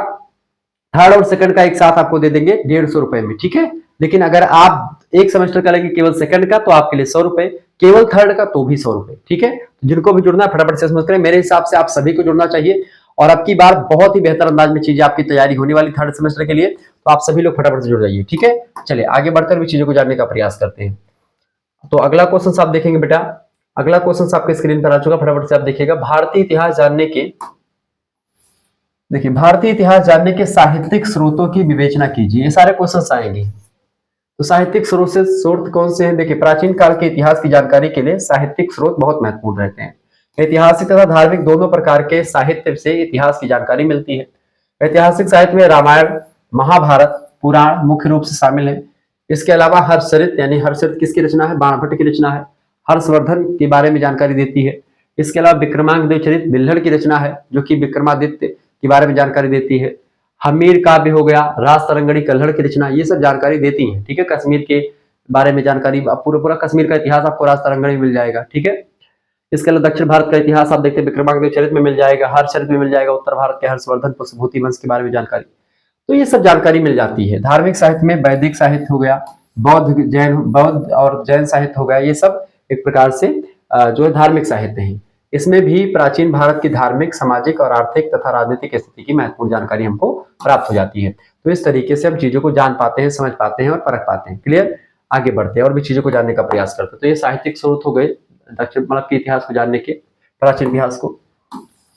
S1: 3rd और 2nd का एक साथ आपको दे देंगे 150 रुपए में, ठीक है। लेकिन अगर आप एक सेमेस्टर का लेंगे केवल 2nd का तो आपके लिए 100 रुपए, केवल 3rd का तो भी 100 रुपए, ठीक है। जिनको भी जुड़ना है फटाफट से समझ करें, मेरे हिसाब से आप सभी को जुड़ना चाहिए। और अब की बार बहुत ही बेहतर अंदाज में चीजें आपकी तैयारी होने वाली 3rd सेमेस्टर के लिए, तो आप सभी लोग फटाफट से जुड़ जाइए, ठीक है। चलिए आगे बढ़कर भी चीजों को जानने का प्रयास करते हैं। तो अगला क्वेश्चन आप देखेंगे बेटा, अगला क्वेश्चन आपके स्क्रीन पर आ चुका, फटाफट से आप देखिएगा। भारतीय इतिहास जानने के, देखिए, भारतीय इतिहास जानने के साहित्यिक स्रोतों की विवेचना कीजिए। ये सारे क्वेश्चन आएंगे। तो साहित्यिक स्रोत कौन से हैं? देखिए, प्राचीन काल के इतिहास की जानकारी के लिए साहित्यिक स्रोत बहुत महत्वपूर्ण रहते हैं। ऐतिहासिक तथा धार्मिक दोनों प्रकार के साहित्य से इतिहास की जानकारी मिलती है। ऐतिहासिक साहित्य में रामायण, महाभारत, पुराण मुख्य रूप से शामिल है। इसके अलावा हर्षचरित, यानी हर्षचरित किसकी रचना है? बाणभट्ट की रचना है। हर्षवर्धन के बारे में जानकारी देती है। इसके अलावा विक्रमांगदेव चरित बिल्हड़ की रचना है, जो कि विक्रमादित्य के बारे में जानकारी देती है। हमीर काव्य हो गया, राज तरंगणी कल्हड़ की रचना, ये सब जानकारी देती है, ठीक है। कश्मीर के बारे में जानकारी, पूरा पूरा कश्मीर का इतिहास आपको राज तरंगणी में मिल जाएगा, ठीक है। इसके अलावा दक्षिण भारत का इतिहास आप देखते हैं विक्रमादित्य चरित्र में मिल जाएगा, हर्षचरित्र में मिल जाएगा, उत्तर भारत के हर्षवर्धन पुष्पभूति वंश के बारे में जानकारी, तो ये सब जानकारी मिल जाती है। धार्मिक साहित्य में वैदिक साहित्य हो गया, बौद्ध और जैन साहित्य हो गया, ये सब एक प्रकार से जो है धार्मिक साहित्य है। इसमें भी प्राचीन भारत की धार्मिक, सामाजिक और आर्थिक तथा राजनीतिक स्थिति की महत्वपूर्ण जानकारी हमको प्राप्त हो जाती है। तो इस तरीके से हम चीजों को जान पाते हैं, समझ पाते हैं और परख पाते हैं। क्लियर, आगे बढ़ते हैं और भी चीजों को जानने का प्रयास करते हैं। तो ये साहित्यिक स्रोत हो गए दक्षिण भारत के इतिहास को जानने के, प्राचीन इतिहास को।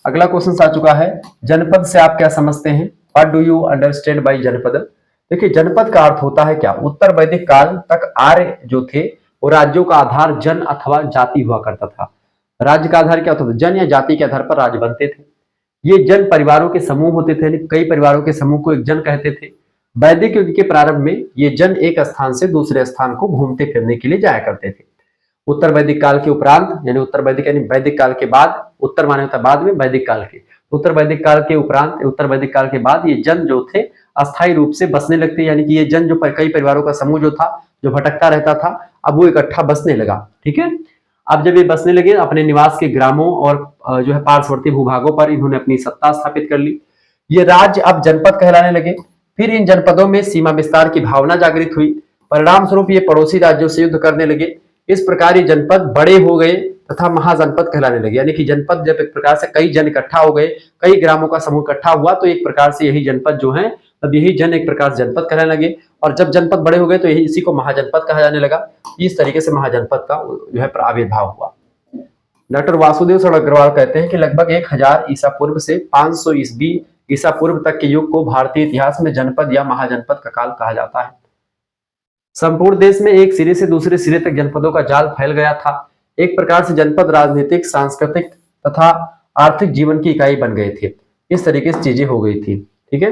S1: अगला क्वेश्चन आ चुका है, जनपद से आप क्या समझते हैं? What do you understand by जनपद? देखिए जनपद का अर्थ होता है क्या, उत्तर वैदिक काल तक आर्य जो थे वो राज्यों का आधार जन अथवा जाति हुआ करता था। राज्य का आधार क्या होता था? जन या जाति के आधार पर राज्य बनते थे। ये जन परिवारों के समूह होते थे, कई परिवारों के समूह को एक जन कहते थे। वैदिक युग के प्रारंभ में ये जन एक स्थान से दूसरे स्थान को घूमते फिरने के लिए जाया करते थे। उत्तर वैदिक काल के उपरांत, यानी उत्तर वैदिक यानी वैदिक काल के बाद, उत्तर माने होता बाद में, वैदिक काल के, उत्तर वैदिक काल के उपरांत, उत्तर वैदिक काल के बाद ये जन जो थे अस्थायी रूप से बसने लगते, यानी कि ये जन जो कई परिवारों का समूह जो था, जो भटकता रहता था, अब वो इकट्ठा बसने लगा। ठीक है, अब जब ये बसने लगे अपने निवास के ग्रामों और जो है पार्श्ववर्ती भूभागों पर इन्होंने अपनी सत्ता स्थापित कर ली। ये राज्य अब जनपद कहलाने लगे। फिर इन जनपदों में सीमा विस्तार की भावना जागृत हुई। परिणाम स्वरूप ये पड़ोसी राज्यों से युद्ध करने लगे। इस प्रकार ये जनपद बड़े हो गए तथा महाजनपद कहलाने लगे। यानी कि जनपद जब एक प्रकार से कई जन इकट्ठा हो गए, कई ग्रामों का समूह इकट्ठा हुआ, तो एक प्रकार से यही जनपद जो है, अब यही जन एक प्रकार से जनपद कहलाने लगे। और जब जनपद बड़े हो गए तो यही इसी को महाजनपद कहा जाने लगा। इस तरीके से महाजनपद का जो है आविर्भाव हुआ। डॉक्टर वासुदेव शरण अग्रवाल कहते हैं कि लगभग 1000 ईसा पूर्व से 500 ईसा पूर्व तक के युग को भारतीय इतिहास में जनपद या महाजनपद का काल कहा जाता है। संपूर्ण देश में एक सिरे से दूसरे सिरे तक जनपदों का जाल फैल गया था। एक प्रकार से जनपद राजनीतिक, सांस्कृतिक तथा आर्थिक जीवन की इकाई बन गए थे। इस तरीके से चीजें हो गई थी। ठीक है,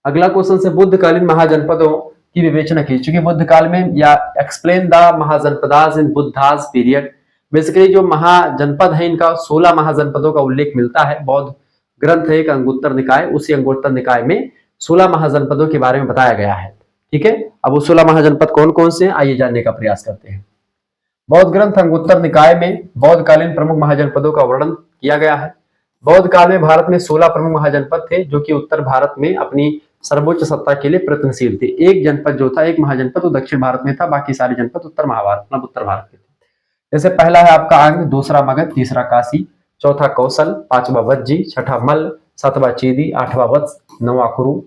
S1: अगला क्वेश्चन से बुद्धकालीन महाजनपदों की विवेचना की। चूंकि बुद्ध काल में, या explain the mahajanapadas in Buddhas period, basically जो महाजनपद है इनका 16 महाजनपदों का उल्लेख मिलता है। बौद्ध ग्रंथ है एक अंगुत्तर निकाय, उसी अंगुत्तर निकाय में 16 महाजनपदों के बारे में बताया गया है। ठीक है, अब वो 16 महाजनपद कौन कौन से हैं आइए जानने का प्रयास करते हैं। बौद्ध ग्रंथ अंगुत्तर निकाय में बौद्ध कालीन प्रमुख महाजनपदों का वर्णन किया गया है। बौद्ध काल में भारत में 16 प्रमुख महाजनपद थे जो कि उत्तर भारत में अपनी सर्वोच्च सत्ता के लिए प्रयत्नशील थे। एक जनपद जो था, एक महाजनपद, वो दक्षिण भारत में था, बाकी सारे जनपद उत्तर भारत के थे। जैसे पहला है आपका अंग, दूसरा मगध, तीसरा काशी, चौथा कौशल, पांचवा वज्जी, छठा मल्ल, सातवां चीदी, आठवां वत्स, नौवां कुरु,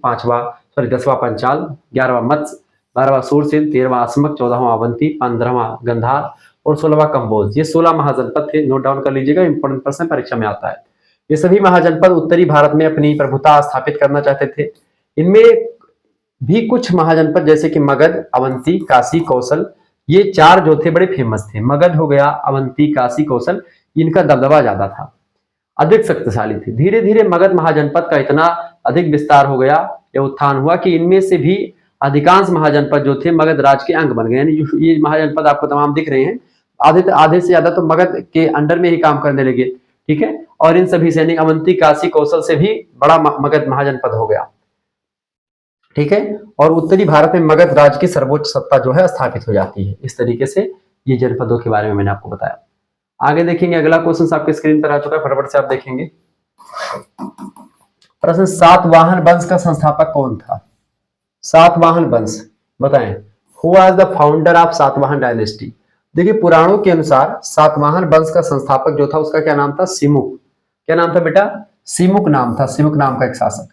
S1: 10वां पंचाल, 11वां मत्स्य, 12वां सूरसेन, 13वां असमक, 14वां अवंती, 15वां गंधार और 16वां कंबोज। ये 16 महाजनपद थे। नोट डाउन कर लीजिएगा, इंपॉर्टेंट प्रश्न परीक्षा में आता है। ये सभी महाजनपद उत्तरी भारत में अपनी प्रभुता स्थापित करना चाहते थे। इनमें भी कुछ महाजनपद जैसे कि मगध, अवंती, काशी, कौशल, ये 4 जो थे बड़े फेमस थे। मगध हो गया, अवंती, काशी, कौशल, इनका दबदबा ज्यादा था, अधिक शक्तिशाली थे। धीरे धीरे मगध महाजनपद का इतना अधिक विस्तार हो गया या उत्थान हुआ कि इनमें से भी अधिकांश महाजनपद जो थे मगध राज के अंग बन गए। यानी ये महाजनपद आपको तमाम दिख रहे हैं, आधे से ज्यादा तो मगध के अंडर में ही काम करने लगे। ठीक है, और इन सभी से अवंती, काशी, कौशल से भी बड़ा मगध महाजनपद हो गया। ठीक है, और उत्तरी भारत में मगध राज की सर्वोच्च सत्ता जो है स्थापित हो जाती है। इस तरीके से ये जनपदों के बारे में मैंने आपको बताया। आगे देखेंगे, अगला क्वेश्चन आपके स्क्रीन पर आ चुका है, फटाफट से आप देखेंगे। प्रश्न, सातवाहन वंश का संस्थापक कौन था? सातवाहन वंश बताएं, who was the founder of Satavahana dynasty? देखिए पुराणों के अनुसार सातवाहन वंश का संस्थापक जो था उसका क्या नाम था? सिमुक। क्या नाम था बेटा? सिमुक नाम था। सिमुक नाम का एक शासक,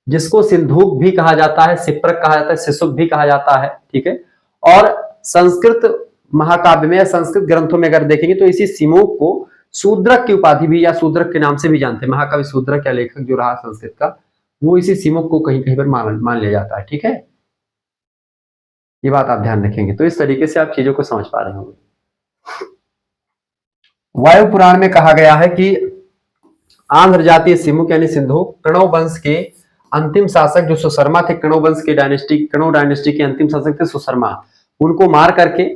S1: जिसको सिंधुक भी कहा जाता है, सिप्रक कहा जाता है, सिसुक भी कहा जाता है। ठीक है, और संस्कृत महाकाव्य में या संस्कृत ग्रंथों में अगर देखेंगे तो इसी सिमुक को शूद्रक की उपाधि भी या शूद्रक के नाम से भी जानते हैं। महाकवि शूद्रक या लेखक जो रहा संस्कृत का, वो इसी सिमुक को कहीं कहीं पर मान लिया जाता है। ठीक है, ये बात आप ध्यान रखेंगे। तो इस तरीके से आप चीजों को समझ पा रहे होंगे। वायु पुराण में कहा गया है कि आंध्र जातीय सिमुक यानी सिंधु कणव वंश के अंतिम शासक जो सुशर्मा थे, कणव वंश के कणव डायनेस्टी के अंतिम शासक थे सुशर्मा, उनको मार करके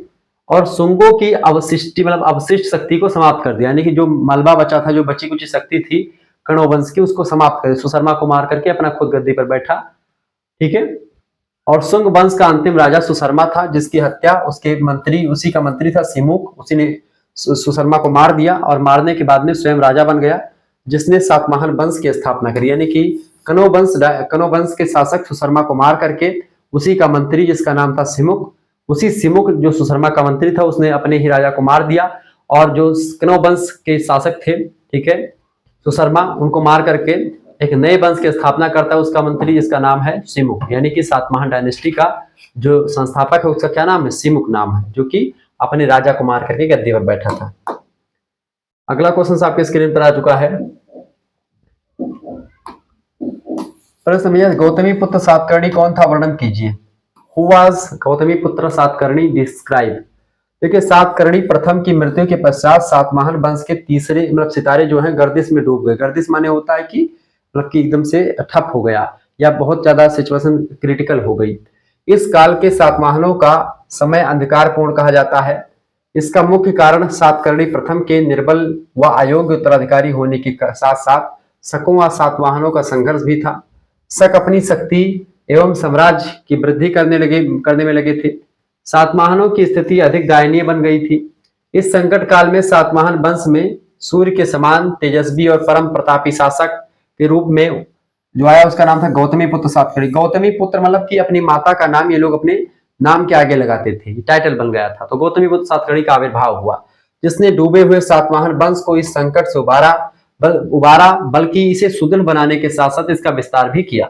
S1: और शुंगों की अवशिष्ट शक्ति को समाप्त कर दिया। यानी कि जो मलबा बचा था, जो बची कुची शक्ति थी कणव वंश की, उसको समाप्त कर, सुशर्मा को मार करके अपना खुद गद्दी पर बैठा। ठीक है, और शुंग वंश का अंतिम राजा सुशर्मा था, जिसकी हत्या उसी का मंत्री था सिमुक, उसी ने सुशर्मा को मार दिया और मारने के बाद में स्वयं राजा बन गया, जिसने सातवाहन वंश की स्थापना करी। यानी कि कनो वंश के शासक सुशर्मा को मार करके उसी का मंत्री, जिसका नाम था सिमुक, उसी सिमुक जो सुशर्मा का मंत्री था, उसने अपने ही राजा को मार दिया। और जो कनो वंश के शासक थे, ठीक है, सुशर्मा, उनको मार करके एक नए वंश की स्थापना करता है उसका मंत्री, जिसका नाम है सिमुक। यानी कि सातवाहन डायनेस्टी का जो संस्थापक है उसका क्या नाम है? सिमुक नाम है, जो कि अपने राजा को मार करके गद्दी पर बैठा था। अगला क्वेश्चन आपके स्क्रीन पर आ चुका है। प्रश्न भैया, गौतमी पुत्र सातकर्णी कौन था? वर्णन कीजिए। हु वाज गौतमी पुत्र सातकर्णी? डिस्क्राइब। देखिए, सातकर्णी प्रथम की मृत्यु के पश्चात सातवाहन वंश के तीसरे मतलब सितारे जो हैं गर्दिश में डूब गए। गर्दिश माने होता है कि मतलब कि एकदम से ठप हो गया या बहुत ज्यादा सिचुएशन क्रिटिकल हो गई। इस काल के सातवाहनों का समय अंधकारपूर्ण कहा जाता है। इसका मुख्य कारण सातकर्णी प्रथम के निर्बल व अयोग्य उत्तराधिकारी होने के साथ साथ शकों व सातवाहनों का संघर्ष भी था। शक अपनी शक्ति एवं साम्राज्य की वृद्धि करने में लगे थे। सातवाहनों की स्थिति अधिक दयनीय बन गई थी। इस संकट काल में सातवाहन वंश में सूर्य के समान तेजस्वी और परम प्रतापी शासक के रूप में जो आया उसका नाम था गौतमी पुत्र सातकर्णी। गौतमी पुत्र मतलब कि अपनी माता का नाम ये लोग अपने नाम के आगे लगाते थे, टाइटल बन गया था। तो गौतमी पुत्र सातकर्णी का आविर्भाव हुआ, जिसने डूबे हुए सातवाहन वंश को इस संकट से उबारा, बल्कि इसे सुदृढ़ बनाने के साथ साथ इसका विस्तार भी किया।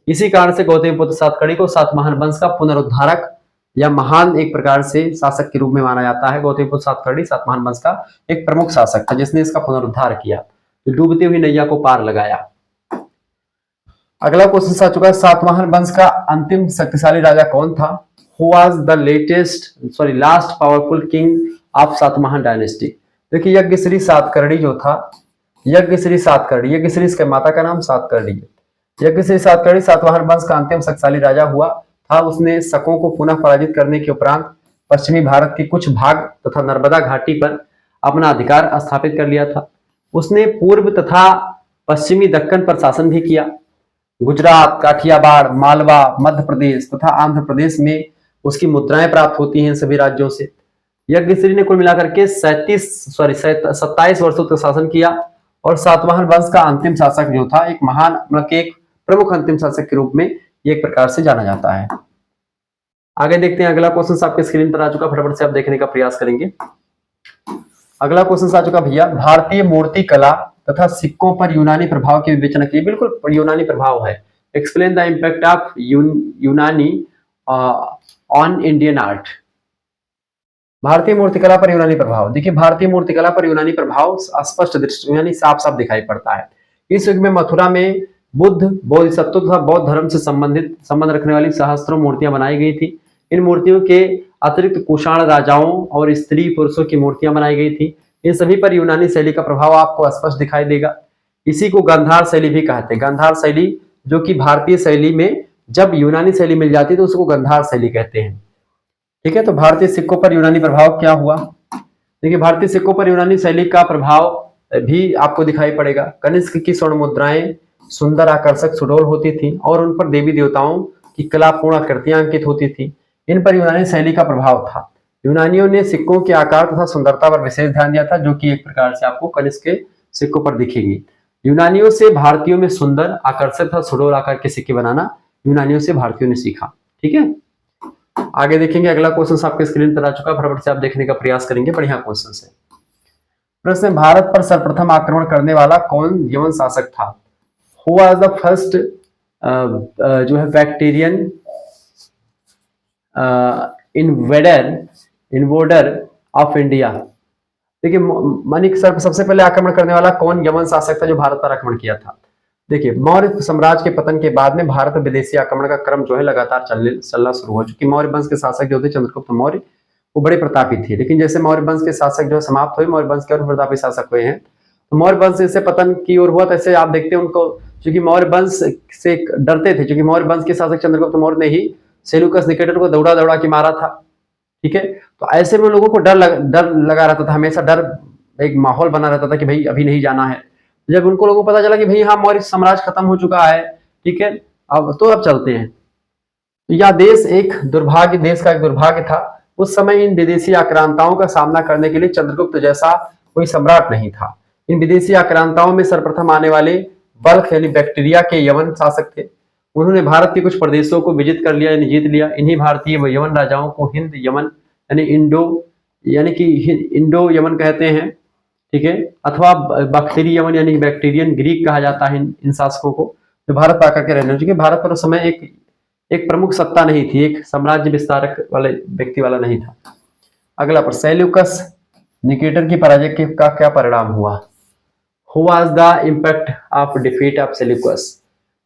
S1: इसी कारण से गौतमी पुत्र सातकर्णी को सातवाहन वंश का पुनरुद्धारक या महान एक प्रकार से शासक के रूप में माना जाता है। गौतमी पुत्र सातकर्णी सातवाहन वंश का एक प्रमुख शासक था, जिसने इसका पुनरुद्धार किया, डूबती हुई नैया को पार लगाया। अगला क्वेश्चन आ चुका है, सातवाहन वंश का अंतिम शक्तिशाली राजा कौन था? Who was the last powerful king of Satavahana dynasty? देखिए, यज्ञश्री सातकर्णी जो था, यज्ञश्री इसके माता का नाम सातकर्णी है। यज्ञश्री सातकर्णी सातवाहन वंश का अंतिम शक्तिशाली राजा हुआ था। उसने शकों को पुनः पराजित करने के उपरांत पश्चिमी भारत के कुछ भाग तथा नर्मदा घाटी पर अपना अधिकार स्थापित कर लिया था। उसने पूर्व तथा पश्चिमी दक्कन पर शासन भी किया। गुजरात, काठियावाड़, मालवा, मध्य प्रदेश तथा आंध्र प्रदेश में उसकी मुद्राएं प्राप्त होती हैं सभी राज्यों से। यज्ञश्री ने कुल मिलाकर के 27 वर्षों तक शासन किया और सातवाहन वंश का अंतिम शासक जो था, एक महान मतलब एक प्रमुख अंतिम शासक के रूप में एक प्रकार से जाना जाता है। आगे देखते हैं, अगला क्वेश्चन आपके स्क्रीन पर आ चुका, फटाफट से आप देखने का प्रयास करेंगे। अगला क्वेश्चन आ चुका भैया, भारतीय मूर्ति कला तथा सिक्कों पर यूनानी प्रभाव की विवेचना की। बिल्कुल यूनानी प्रभाव है। एक्सप्लेन द इम्पैक्ट ऑफ यूनानी ऑन इंडियन आर्ट। भारतीय मूर्तिकला पर यूनानी प्रभाव। देखिए, भारतीय मूर्तिकला पर यूनानी प्रभाव स्पष्ट दृष्टि यानी साफ साफ दिखाई पड़ता है। इस युग में मथुरा में बुद्ध, बोधिसत्व तथा बौद्ध धर्म से संबंध रखने वाली सहस्त्रों मूर्तियां बनाई गई थी। इन मूर्तियों के अतिरिक्त कुषाण राजाओं और स्त्री पुरुषों की मूर्तियां बनाई गई थी। इन सभी पर यूनानी शैली का प्रभाव आपको स्पष्ट दिखाई देगा। इसी को गांधार शैली भी कहते हैं। गांधार शैली जो कि भारतीय शैली में जब यूनानी शैली मिल जाती है तो उसको गांधार शैली कहते हैं। ठीक है, तो भारतीय सिक्कों पर यूनानी प्रभाव क्या हुआ? देखिए, भारतीय सिक्कों पर यूनानी शैली का प्रभाव भी आपको दिखाई पड़ेगा। कनिष्क की स्वर्ण मुद्राएं सुंदर, आकर्षक, सुडौल होती थी और उन पर देवी देवताओं की कलापूर्ण आकृतियां अंकित होती थी। इन पर यूनानी शैली का प्रभाव था। यूनानियों ने सिक्कों के आकार तथा सुंदरता पर विशेष ध्यान दिया था, जो कि एक प्रकार से आपको कनिष्क के सिक्कों पर दिखेगी। यूनानियों से भारतीयों में सुंदर, आकर्षक तथा सुडौल आकार के सिक्के बनाना यूनानियों से भारतीयों ने सीखा। ठीक है, आगे देखेंगे। अगला क्वेश्चन आपके स्क्रीन पर आ चुका, फटाफट से आप देखने का प्रयास करेंगे। बढ़िया क्वेश्चन है। प्रश्न, भारत पर सर्वप्रथम आक्रमण करने वाला कौन यवन शासक था? हु वाज द फर्स्ट जो है बैक्टीरियन इन्वोडर ऑफ इंडिया? देखिए, मानिक सबसे पहले आक्रमण करने वाला कौन यवन शासक था जो भारत पर आक्रमण किया था? देखिए, मौर्य साम्राज्य के पतन के बाद में भारत में विदेशी आक्रमण का क्रम जो है लगातार चलना शुरू हो चुकी। मौर्य वंश के शासक जो थे चंद्रगुप्त मौर्य, वो बड़े प्रतापी थे, लेकिन जैसे मौर्य वंश के शासक जो है समाप्त हुए, मौर्य वंश के और प्रतापी शासक हुए हैं। तो मौर्य वंश से पतन की ओर हुआ, तैसे आप देखते हैं उनको, क्योंकि मौर्य वंश से डरते थे, क्योंकि मौर्य वंश के शासक चंद्रगुप्त मौर्य ने ही सेल्यूकस निकेटर को दौड़ा के मारा था। ठीक है, तो ऐसे में लोगों को डर लगा रहता था, हमेशा डर एक माहौल बना रहता था कि भाई अभी नहीं जाना है। जब उनको लोगों को पता चला कि भाई हाँ, मौर्य साम्राज्य खत्म हो चुका है, ठीक है, अब चलते हैं, तो यह देश एक दुर्भाग्य, देश का एक दुर्भाग्य था। उस समय इन विदेशी आक्रांताओं का सामना करने के लिए चंद्रगुप्त जैसा कोई सम्राट नहीं था। इन विदेशी आक्रांताओं में सर्वप्रथम आने वाले बल्ख यानी बैक्टीरिया के यवन शासक थे। उन्होंने भारत के कुछ प्रदेशों को विजित कर लिया यानी जीत लिया। इन्हीं भारतीय यवन राजाओं को हिंद यमन यानी इंडो यमन कहते हैं, ठीक है, अथवा बख्तरी यमन यानी बैक्टीरियन ग्रीक कहा जाता है इन शासकों को, जो भारत आकर के रहने लगे। भारत पर उस समय एक प्रमुख सत्ता नहीं थी, एक साम्राज्य विस्तारक वाले व्यक्ति वाला नहीं था। अगला पर सेल्यूकस निकेटर की पराजय का क्या परिणाम हुआ? Who was the impact of defeat of Seleucus?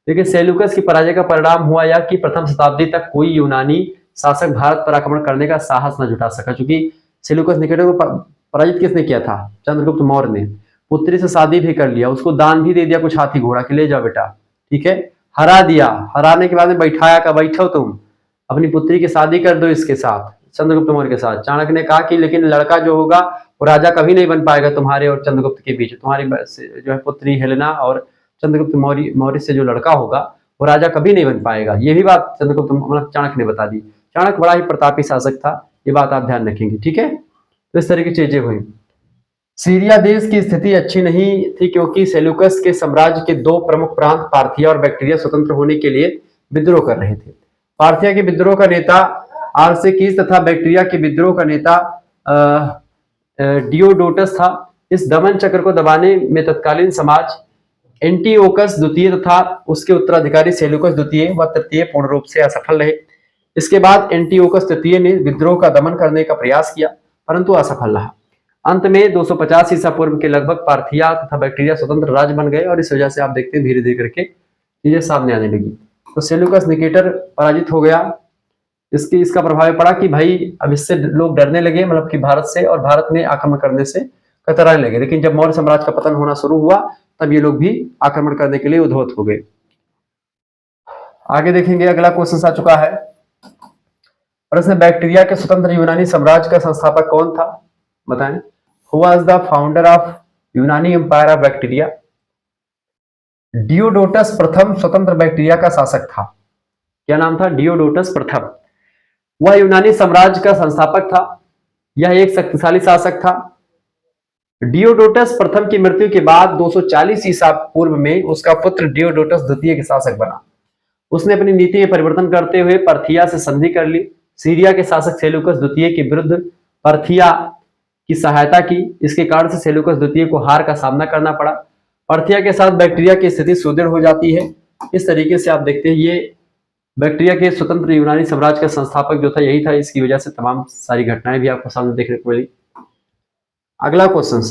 S1: देखिए सेल्यूकस की पराजय का परिणाम हुआ या कि प्रथम शताब्दी तक कोई यूनानी शासक भारत पर आक्रमण करने का साहस न जुटा सका। क्योंकि सेल्यूकस निकेटर को पराजित किसने किया था? चंद्रगुप्त मौर्य ने। पुत्री से शादी भी कर लिया, उसको दान भी दे दिया कुछ हाथी घोड़ा के, ले जाओ बेटा, ठीक है, हरा दिया। हराने के बाद में बैठाया का बैठो तुम, अपनी पुत्री की शादी कर दो इसके साथ, चंद्रगुप्त मौर्य के साथ। चाणक्य ने कहा कि लेकिन लड़का जो होगा वो राजा कभी नहीं बन पाएगा तुम्हारे और चंद्रगुप्त के बीच। तुम्हारी जो है पुत्री हेलेना और चंद्रगुप्त मौर्य से जो लड़का होगा वो राजा कभी नहीं बन पाएगा। ये भी बात चंद्रगुप्त मतलब चाणक्य ने बता दी। चाणक्य बड़ा ही प्रतापी शासक था, ये बात आप ध्यान रखेंगे, ठीक है। तो इस तरह की चीजें हुई। सीरिया देश की स्थिति अच्छी नहीं थी क्योंकि सेल्यूकस के साम्राज्य के दो प्रमुख प्रांत पार्थिया और बैक्टीरिया स्वतंत्र होने के लिए विद्रोह कर रहे थे। पार्थिया के विद्रोह का नेता आर्सेकिस तथा बैक्टीरिया के विद्रोह का नेता डियोडोटस था। इस दमन चक्र को दबाने में तत्कालीन समाज एंटीओकस द्वितीय तथा उसके उत्तराधिकारी सेल्यूकस द्वितीय व तृतीय पूर्ण रूप से असफल रहे। इसके बाद एंटीओकस तृतीय ने विद्रोह का दमन करने का प्रयास किया परंतु असफल रहा। अंत में 250 ईसा पूर्व के लगभग पार्थिया तथा बैक्टीरिया स्वतंत्र राज्य बन गए और इस वजह से आप देखते हैं धीरे धीरे करके चीजें सामने आने लगी। तो सेल्यूकस निकेटर पराजित हो गया। इसका प्रभाव पड़ा कि भाई अब इससे लोग डरने लगे, मतलब कि भारत से, और भारत में आक्रमण करने से कतराने लगे। लेकिन जब मौर्य साम्राज्य का पतन होना शुरू हुआ तब ये लोग भी आक्रमण करने के लिए उद्युक्त हो गए। आगे देखेंगे, अगला क्वेश्चन आ चुका है प्रश्न, बैक्टीरिया के स्वतंत्र यूनानी साम्राज्य का संस्थापक कौन था? बताएं। Who was the founder of यूनानी एम्पायर ऑफ बैक्टीरिया? डियोडोटस प्रथम स्वतंत्र बैक्टीरिया का शासक था। क्या नाम था? डियोडोटस प्रथम। वह यूनानी साम्राज्य का संस्थापक था। यह एक शक्तिशाली शासक था। डियोडोटस प्रथम की मृत्यु के बाद 240 ईसा पूर्व में उसका पुत्र डियोडोटस द्वितीय के शासक बना। उसने अपनी नीति में परिवर्तन करते हुए पार्थिया से संधि कर ली। सीरिया के शासक सेल्यूकस द्वितीय के विरुद्ध पार्थिया की सहायता की। इसके कारण से सेल्यूकस द्वितीय को हार का सामना करना पड़ा। पार्थिया के साथ बैक्टीरिया की स्थिति सुदृढ़ हो जाती है। इस तरीके से आप देखते हैं ये बैक्टीरिया के स्वतंत्र यूनानी साम्राज्य का संस्थापक जो था यही था। इसकी वजह से तमाम सारी घटनाएं भी आपको सामने देखने को मिली। अगला क्वेश्चन,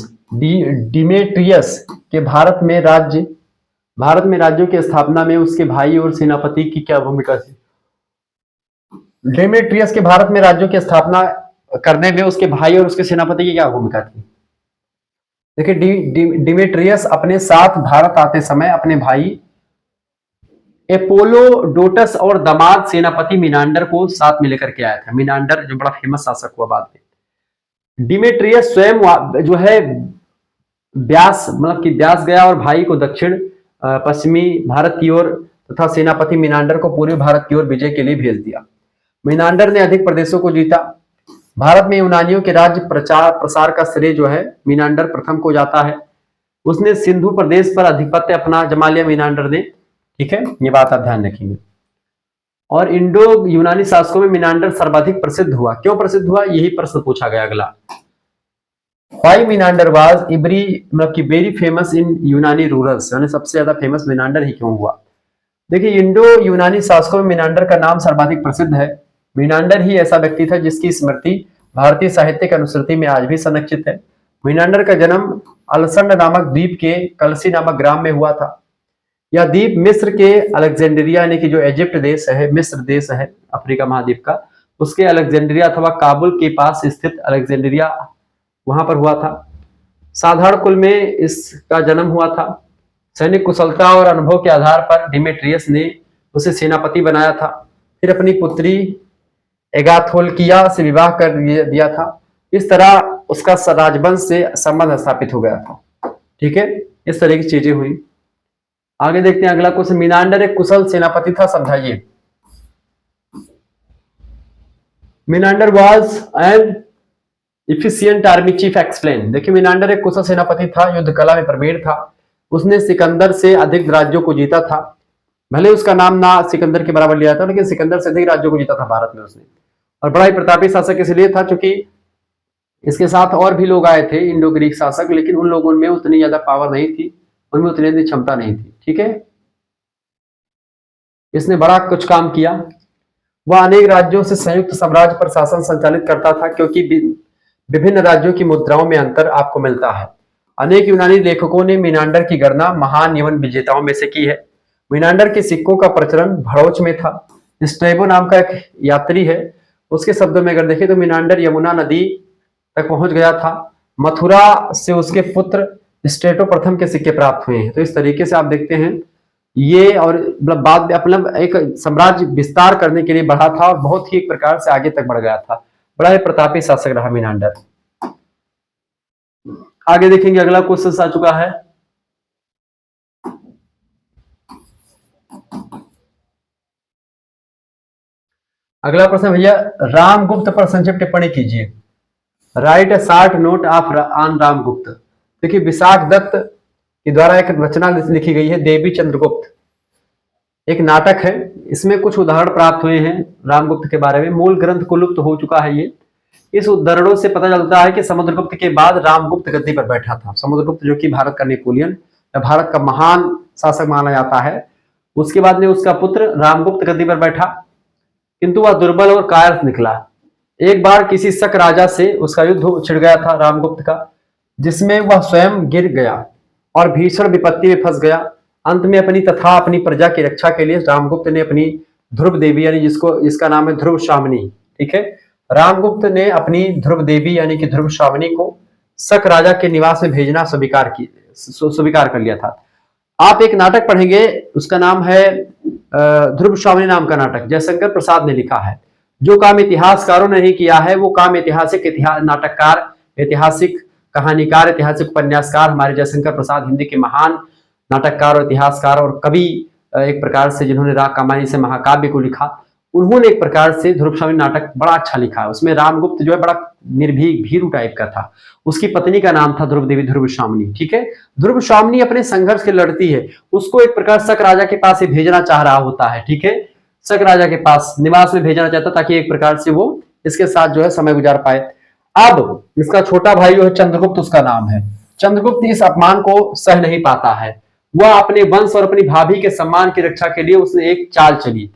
S1: डिमेट्रियस के भारत में राज्यों की स्थापना में उसके भाई और सेनापति की क्या भूमिका थी? डिमेट्रियस के भारत में राज्यों की स्थापना करने में उसके भाई और उसके सेनापति की क्या भूमिका थी? देखिए डिमेट्रियस अपने साथ भारत आते समय अपने भाई एपोलोडोटस और दामाद सेनापति मिनांडर को साथ में लेकर के आया था। मिनांडर जो बड़ा फेमस शासक हुआ बाद में। डिमेट्रियस स्वयं जो है ब्यास गया और भाई को दक्षिण पश्चिमी भारत की ओर तथा सेनापति मिनांडर को पूर्वी भारत की ओर विजय के लिए भेज दिया। मिनांडर ने अधिक प्रदेशों को जीता। भारत में यूनानियों के राज्य प्रसार का श्रेय जो है मिनांडर प्रथम को जाता है। उसने सिंधु प्रदेश पर अधिपत्य अपना जमा लिया मिनांडर ने, ठीक है, ये बात आप ध्यान रखेंगे। और इंडो यूनानी शासकों में मिनांडर सर्वाधिक प्रसिद्ध हुआ। क्यों प्रसिद्ध हुआ, यही प्रश्न पूछा गया अगला। Why Menander was very famous in यूनानी रूरल्स, यानी सबसे ज्यादा फेमस मिनांडर ही क्यों हुआ? देखिए इंडो यूनानी शासकों में मिनांडर का नाम सर्वाधिक प्रसिद्ध है। मिनांडर ही ऐसा व्यक्ति था जिसकी स्मृति भारतीय साहित्य की अनुश्रुति में आज भी संरक्षित है। मिनांडर का जन्म अलसंड नामक द्वीप के कलसी नामक ग्राम में हुआ था। यह द्वीप मिस्र के अलेक्जेंड्रिया यानी कि जो इजिप्ट देश है, मिस्र देश है अफ्रीका महाद्वीप का, उसके अलेक्जेंड्रिया अथवा काबुल के पास स्थित अलेक्जेंड्रिया वहां पर हुआ था। साधारण कुल में इसका जन्म हुआ था। सैनिक कुशलता और अनुभव के आधार पर डिमेट्रियस ने उसे सेनापति बनाया था। फिर अपनी पुत्री एगाथोल्किया से विवाह कर दिया था। इस तरह उसका राजवंश से संबंध स्थापित हो गया था, ठीक है। इस तरह की चीजें हुई। आगे देखते हैं अगला क्वेश्चन, मिनांडर एक कुशल सेनापति था, समझाइए। Menander was an efficient army chief explain. देखिए मिनांडर एक कुशल सेनापति था, युद्ध कला में प्रवीण था, उसने सिकंदर से अधिक राज्यों को जीता था। भले उसका नाम ना सिकंदर के बराबर लिया था, लेकिन सिकंदर से अधिक राज्यों को जीता था भारत में उसने। और बड़ा ही प्रतापी शासक इसलिए था क्योंकि इसके साथ और भी लोग आए थे इंडो ग्रीक शासक, लेकिन उन लोगों में उतनी ज्यादा पावर नहीं थी, उनमें उतनी ज्यादा क्षमता नहीं थी। ठीक है, इसने बड़ा कुछ काम किया। वह अनेक राज्यों से संयुक्त साम्राज्य पर शासन संचालित करता था, क्योंकि विभिन्न राज्यों की मुद्राओं में अंतर आपको मिलता है। अनेक यूनानी लेखकों ने मीनांडर की गणना महान यवन विजेताओं में से की है। मीनांडर के सिक्कों का प्रचलन भड़ोच में था। स्ट्रेबो नाम का एक यात्री है, उसके शब्दों में अगर देखें तो मीनांडर यमुना नदी तक पहुंच गया था। मथुरा से उसके पुत्र स्ट्रेटो प्रथम के सिक्के प्राप्त हुए हैं। तो इस तरीके से आप देखते हैं ये, और मतलब बाद में मतलब एक साम्राज्य विस्तार करने के लिए बढ़ा था और बहुत ही एक प्रकार से आगे तक बढ़ गया था। बड़ा ही प्रतापी शासक रहा मीनांडर। आगे देखेंगे, अगला क्वेश्चन आ चुका है। अगला प्रश्न भैया, रामगुप्त पर संक्षिप्त टिप्पणी कीजिए। Write a short note of on Ramgupta. देखिए विशाख दत्त के द्वारा एक रचना लिखी गई है, देवी चंद्रगुप्त, एक नाटक है। इसमें कुछ उदाहरण प्राप्त हुए हैं रामगुप्त के बारे में। मूल ग्रंथ को लुप्त हो चुका है ये। इस उदाहरणों से पता चलता है कि समुद्रगुप्त के बाद रामगुप्त गद्दी पर बैठा था। समुद्रगुप्त जो कि भारत का नेपोलियन या भारत का महान शासक माना जाता है, उसके बाद में उसका पुत्र रामगुप्त गद्दी पर बैठा, किंतु वह दुर्बल और कायर निकला। एक बार किसी शक राजा से उसका युद्ध छिड़ गया था रामगुप्त का, जिसमें वह स्वयं गिर गया और भीषण विपत्ति में फंस गया। अंत में अपनी तथा अपनी प्रजा की रक्षा के लिए रामगुप्त ने अपनी ध्रुव देवी, यानी जिसका नाम है ध्रुव शामिनी, ठीक है, रामगुप्त ने अपनी ध्रुव देवी यानी कि ध्रुव शामिनी को शक राजा के निवास में भेजना स्वीकार कर लिया था। आप एक नाटक पढ़ेंगे, उसका नाम है ध्रुव शामिनी नाम का नाटक, जयशंकर प्रसाद ने लिखा है। जो काम इतिहासकारों ने नहीं किया है वो काम ऐतिहासिक नाटककार, ऐतिहासिक कहानीकार, ऐतिहासिक उपन्यासकार हमारे जयशंकर प्रसाद हिंदी के महान नाटककार और इतिहासकार और कवि एक प्रकार से, जिन्होंने राग कमानी से महाकाव्य को लिखा, उन्होंने एक प्रकार से ध्रुव शामिनी नाटक बड़ा अच्छा लिखा है। उसमें रामगुप्त जो है बड़ा निर्भीक भीरू टाइप का था। उसकी पत्नी का नाम था ध्रुव देवी, ध्रुव शामिनी, ठीक है। ध्रुव शामिनी अपने संघर्ष के लड़ती है, उसको एक प्रकार शक राजा के पास ही भेजना चाह रहा होता है, ठीक है, शक राजा के पास निवास में भेजना चाहता ताकि एक प्रकार से वो इसके साथ जो है समय गुजार पाए। अब इसका छोटा भाई जो है चंद्रगुप्त उसका नाम है। चंद्रगुप्त इस अपमान को सह नहीं पाता है। वह अपने वंश और अपनी भाभी के सम्मान की रक्षा के लिए उसने एक चाल चली।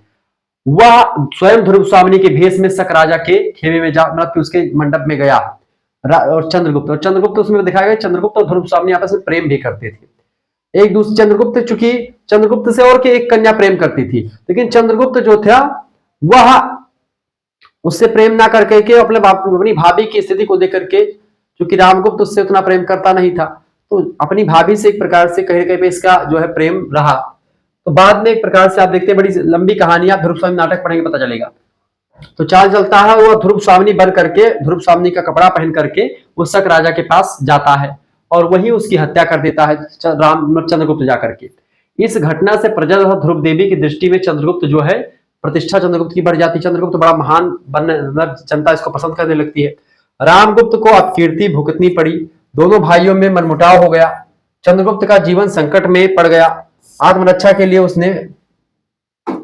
S1: वह स्वयं ध्रुव स्वामिनी के भेष में शक राजा के खेमे में जा, मतलब कि उसके मंडप में गया। और चंद्रगुप्त उसमें दिखाया गया, चंद्रगुप्त और ध्रुव स्वामिनी आपस में प्रेम भी करते थे एक दूसरे। चंद्रगुप्त से और के एक कन्या प्रेम करती थी, लेकिन चंद्रगुप्त जो था वह उससे प्रेम ना करके के अपनी भाभी की स्थिति को देख करके, क्योंकि रामगुप्त उससे उतना प्रेम करता नहीं था, तो अपनी भाभी से एक प्रकार से कहीं कहीं पे इसका जो है प्रेम रहा। तो बाद में एक प्रकार से आप देखते हैं, बड़ी लंबी कहानी, आप ध्रुव स्वामिनी नाटक पढ़ेंगे पता चलेगा। तो चाल चलता है, वो ध्रुव स्वामिनी बन करके, ध्रुव स्वामिनी का कपड़ा पहन करके उस शक राजा के पास जाता है और वही उसकी हत्या कर देता है चंद्रगुप्त जाकर के। इस घटना से प्रजा तथा ध्रुव देवी की दृष्टि में चंद्रगुप्त जो है, प्रतिष्ठा चंद्रगुप्त की बढ़ जाती है। चंद्रगुप्त बड़ा महान बनने, जनता इसको पसंद करने लगती है। रामगुप्त को अपकीर्ति भुगतनी पड़ी, दोनों भाइयों में मनमुटाव हो गया। चंद्रगुप्त का जीवन संकट में पड़ गया। आत्मरक्षा के लिए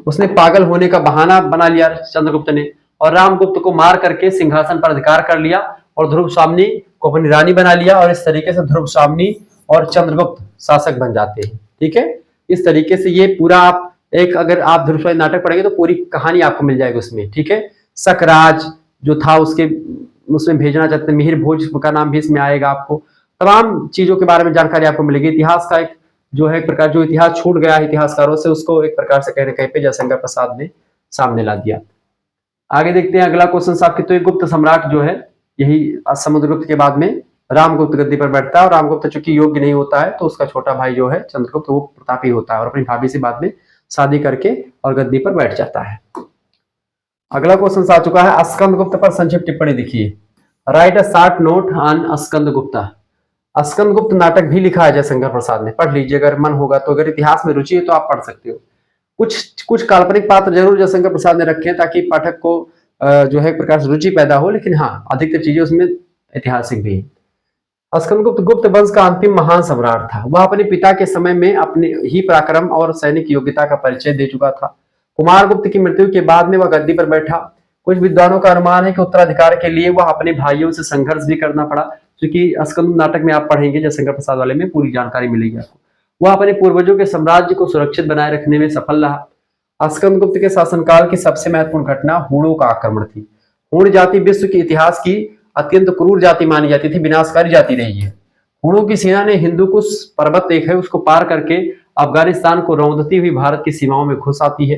S1: उसने पागल होने का बहाना बना लिया चंद्रगुप्त ने, और रामगुप्त को मार करके सिंहासन पर अधिकार कर लिया और ध्रुव स्वामिनी को अपनी रानी बना लिया। और इस तरीके से ध्रुव स्वामिनी और चंद्रगुप्त शासक बन जाते हैं, ठीक है। इस तरीके से ये पूरा आप एक, अगर आप ध्रुव स्वामिनी नाटक पढ़ेंगे तो पूरी कहानी आपको मिल जाएगी उसमें, ठीक है। शकराज जो था उसमें भेजना चाहते, मिहिर भोज का नाम भी इसमें आएगा। आपको तमाम चीजों के बारे में जानकारी आपको मिलेगी। इतिहास का एक जो है एक प्रकार, जो इतिहास छूट गया है इतिहासकारों से, उसको एक प्रकार से कहीं कहीं पे जयशंकर प्रसाद ने सामने ला दिया। आगे देखते हैं अगला क्वेश्चन आपके। तो एक गुप्त सम्राट जो है, यही समुद्रगुप्त के बाद में रामगुप्त गद्दी पर बैठता है, और रामगुप्त चूंकि योग्य नहीं होता है तो उसका छोटा भाई जो है चंद्रगुप्त वो प्रतापी होता है और अपनी भाभी से बाद में शादी करके और गद्दी पर बैठ जाता है। अगला क्वेश्चन आ चुका है, स्कंदगुप्त पर संक्षिप्त टिप्पणी लिखिए। Right a short note on Skandagupta. Skandagupta नाटक भी लिखा है जयशंकर प्रसाद ने, पढ़ लीजिए अगर मन होगा तो। अगर इतिहास में रुचि है तो आप पढ़ सकते हो। कुछ काल्पनिक पात्र जरूर जयशंकर प्रसाद ने रखे हैं ताकि पाठक को जो है एक प्रकार से रुचि पैदा हो, लेकिन हाँ अधिकतर चीजें उसमें ऐतिहासिक भी है। स्कंदगुप्त गुप्त वंश का अंतिम महान सम्राट था। वह अपने पिता के समय में अपने ही पराक्रम और सैनिक योग्यता का परिचय दे चुका था। कुमारगुप्त की मृत्यु के बाद में वह गद्दी पर बैठा। कुछ विद्वानों का अनुमान है कि उत्तराधिकार के लिए वह अपने भाइयों से संघर्ष भी करना पड़ा, क्योंकि स्कंद नाटक में आप पढ़ेंगे जयशंकर प्रसाद वाले में पूरी जानकारी मिलेगी आपको। वह अपने पूर्वजों के साम्राज्य को सुरक्षित बनाए रखने में सफल रहा। स्कंदगुप्त के शासनकाल की सबसे महत्वपूर्ण घटना हूणों का आक्रमण थी। हूण जाति विश्व के इतिहास की अत्यंत क्रूर जाति मानी जाती थी, विनाशकारी जाति रही है। हूणों की सेना ने हिंदुकुश पर्वत एक है उसको पार करके अफगानिस्तान को रौंदती हुई भारत की सीमाओं में घुस आती है,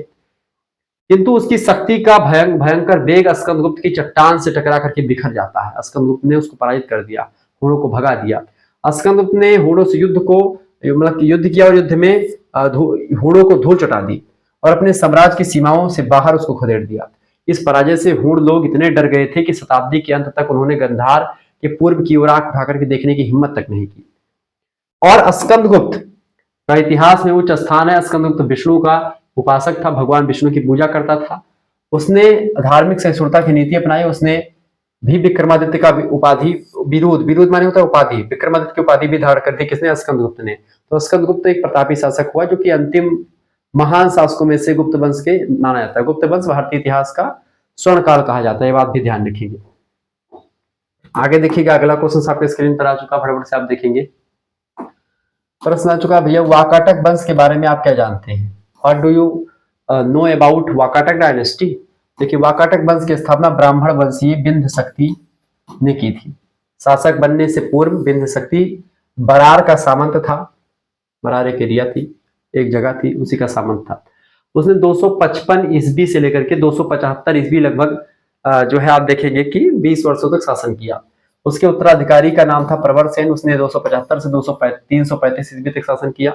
S1: किंतु उसकी शक्ति का भयंकर वेग स्कंदगुप्त की चट्टान से टकरा करके बिखर जाता है। स्कंदगुप्त ने उसको पराजित कर दिया, हूणों को भगा दिया। स्कंदगुप्त ने हूणों से युद्ध किया और युद्ध में हूणों को धूल चटा दी और अपने साम्राज्य की सीमाओं से बाहर उसको खदेड़ दिया। इस पराजय से हूण लोग इतने डर गए थे कि शताब्दी के अंत तक उन्होंने गंधार के पूर्व की ओर आंख उठाकर के देखने की हिम्मत तक नहीं की। और स्कंदगुप्त का इतिहास में उच्च स्थान है। स्कंदगुप्त विष्णु का उपासक था, भगवान विष्णु की पूजा करता था। उसने धार्मिक सहिष्णुता की नीति अपनाई। उसने भी विक्रमादित्य का उपाधि, विरोध माने होता है उपाधि, विक्रमादित्य की उपाधि भी धारण कर दी। किसने? स्कंदगुप्त ने। तो स्कंदगुप्त एक प्रतापी शासक हुआ जो कि अंतिम महान शासकों में से गुप्त वंश के माना जाता है। गुप्त वंश भारतीय इतिहास का स्वर्ण काल कहा जाता है, ये बात भी ध्यान रखिएगा। आगे देखिएगा, अगला क्वेश्चन आपके स्क्रीन पर आ चुका, फटाफट से आप देखेंगे। प्रश्न आ चुका भैया, वाकाटक वंश के बारे में आप क्या जानते हैं? What do you know about Vakataka dynasty? देखिए, वाकाटक वंश की स्थापना ब्राह्मण वंशीय बिंद शक्ति ने की थी। शासक बनने से पूर्व बिंद शक्ति बरार का सामंत था। बरार एक एरिया थी, एक जगह थी, उसी का सामंत था। उसने 255 ईस्वी से लेकर के 275 ईस्वी लगभग जो है आप देखेंगे कि 20 वर्षों तक शासन किया। उसके उत्तराधिकारी का नाम था प्रवर सेन। उसने 275 से 335 ईस्वी तक शासन किया।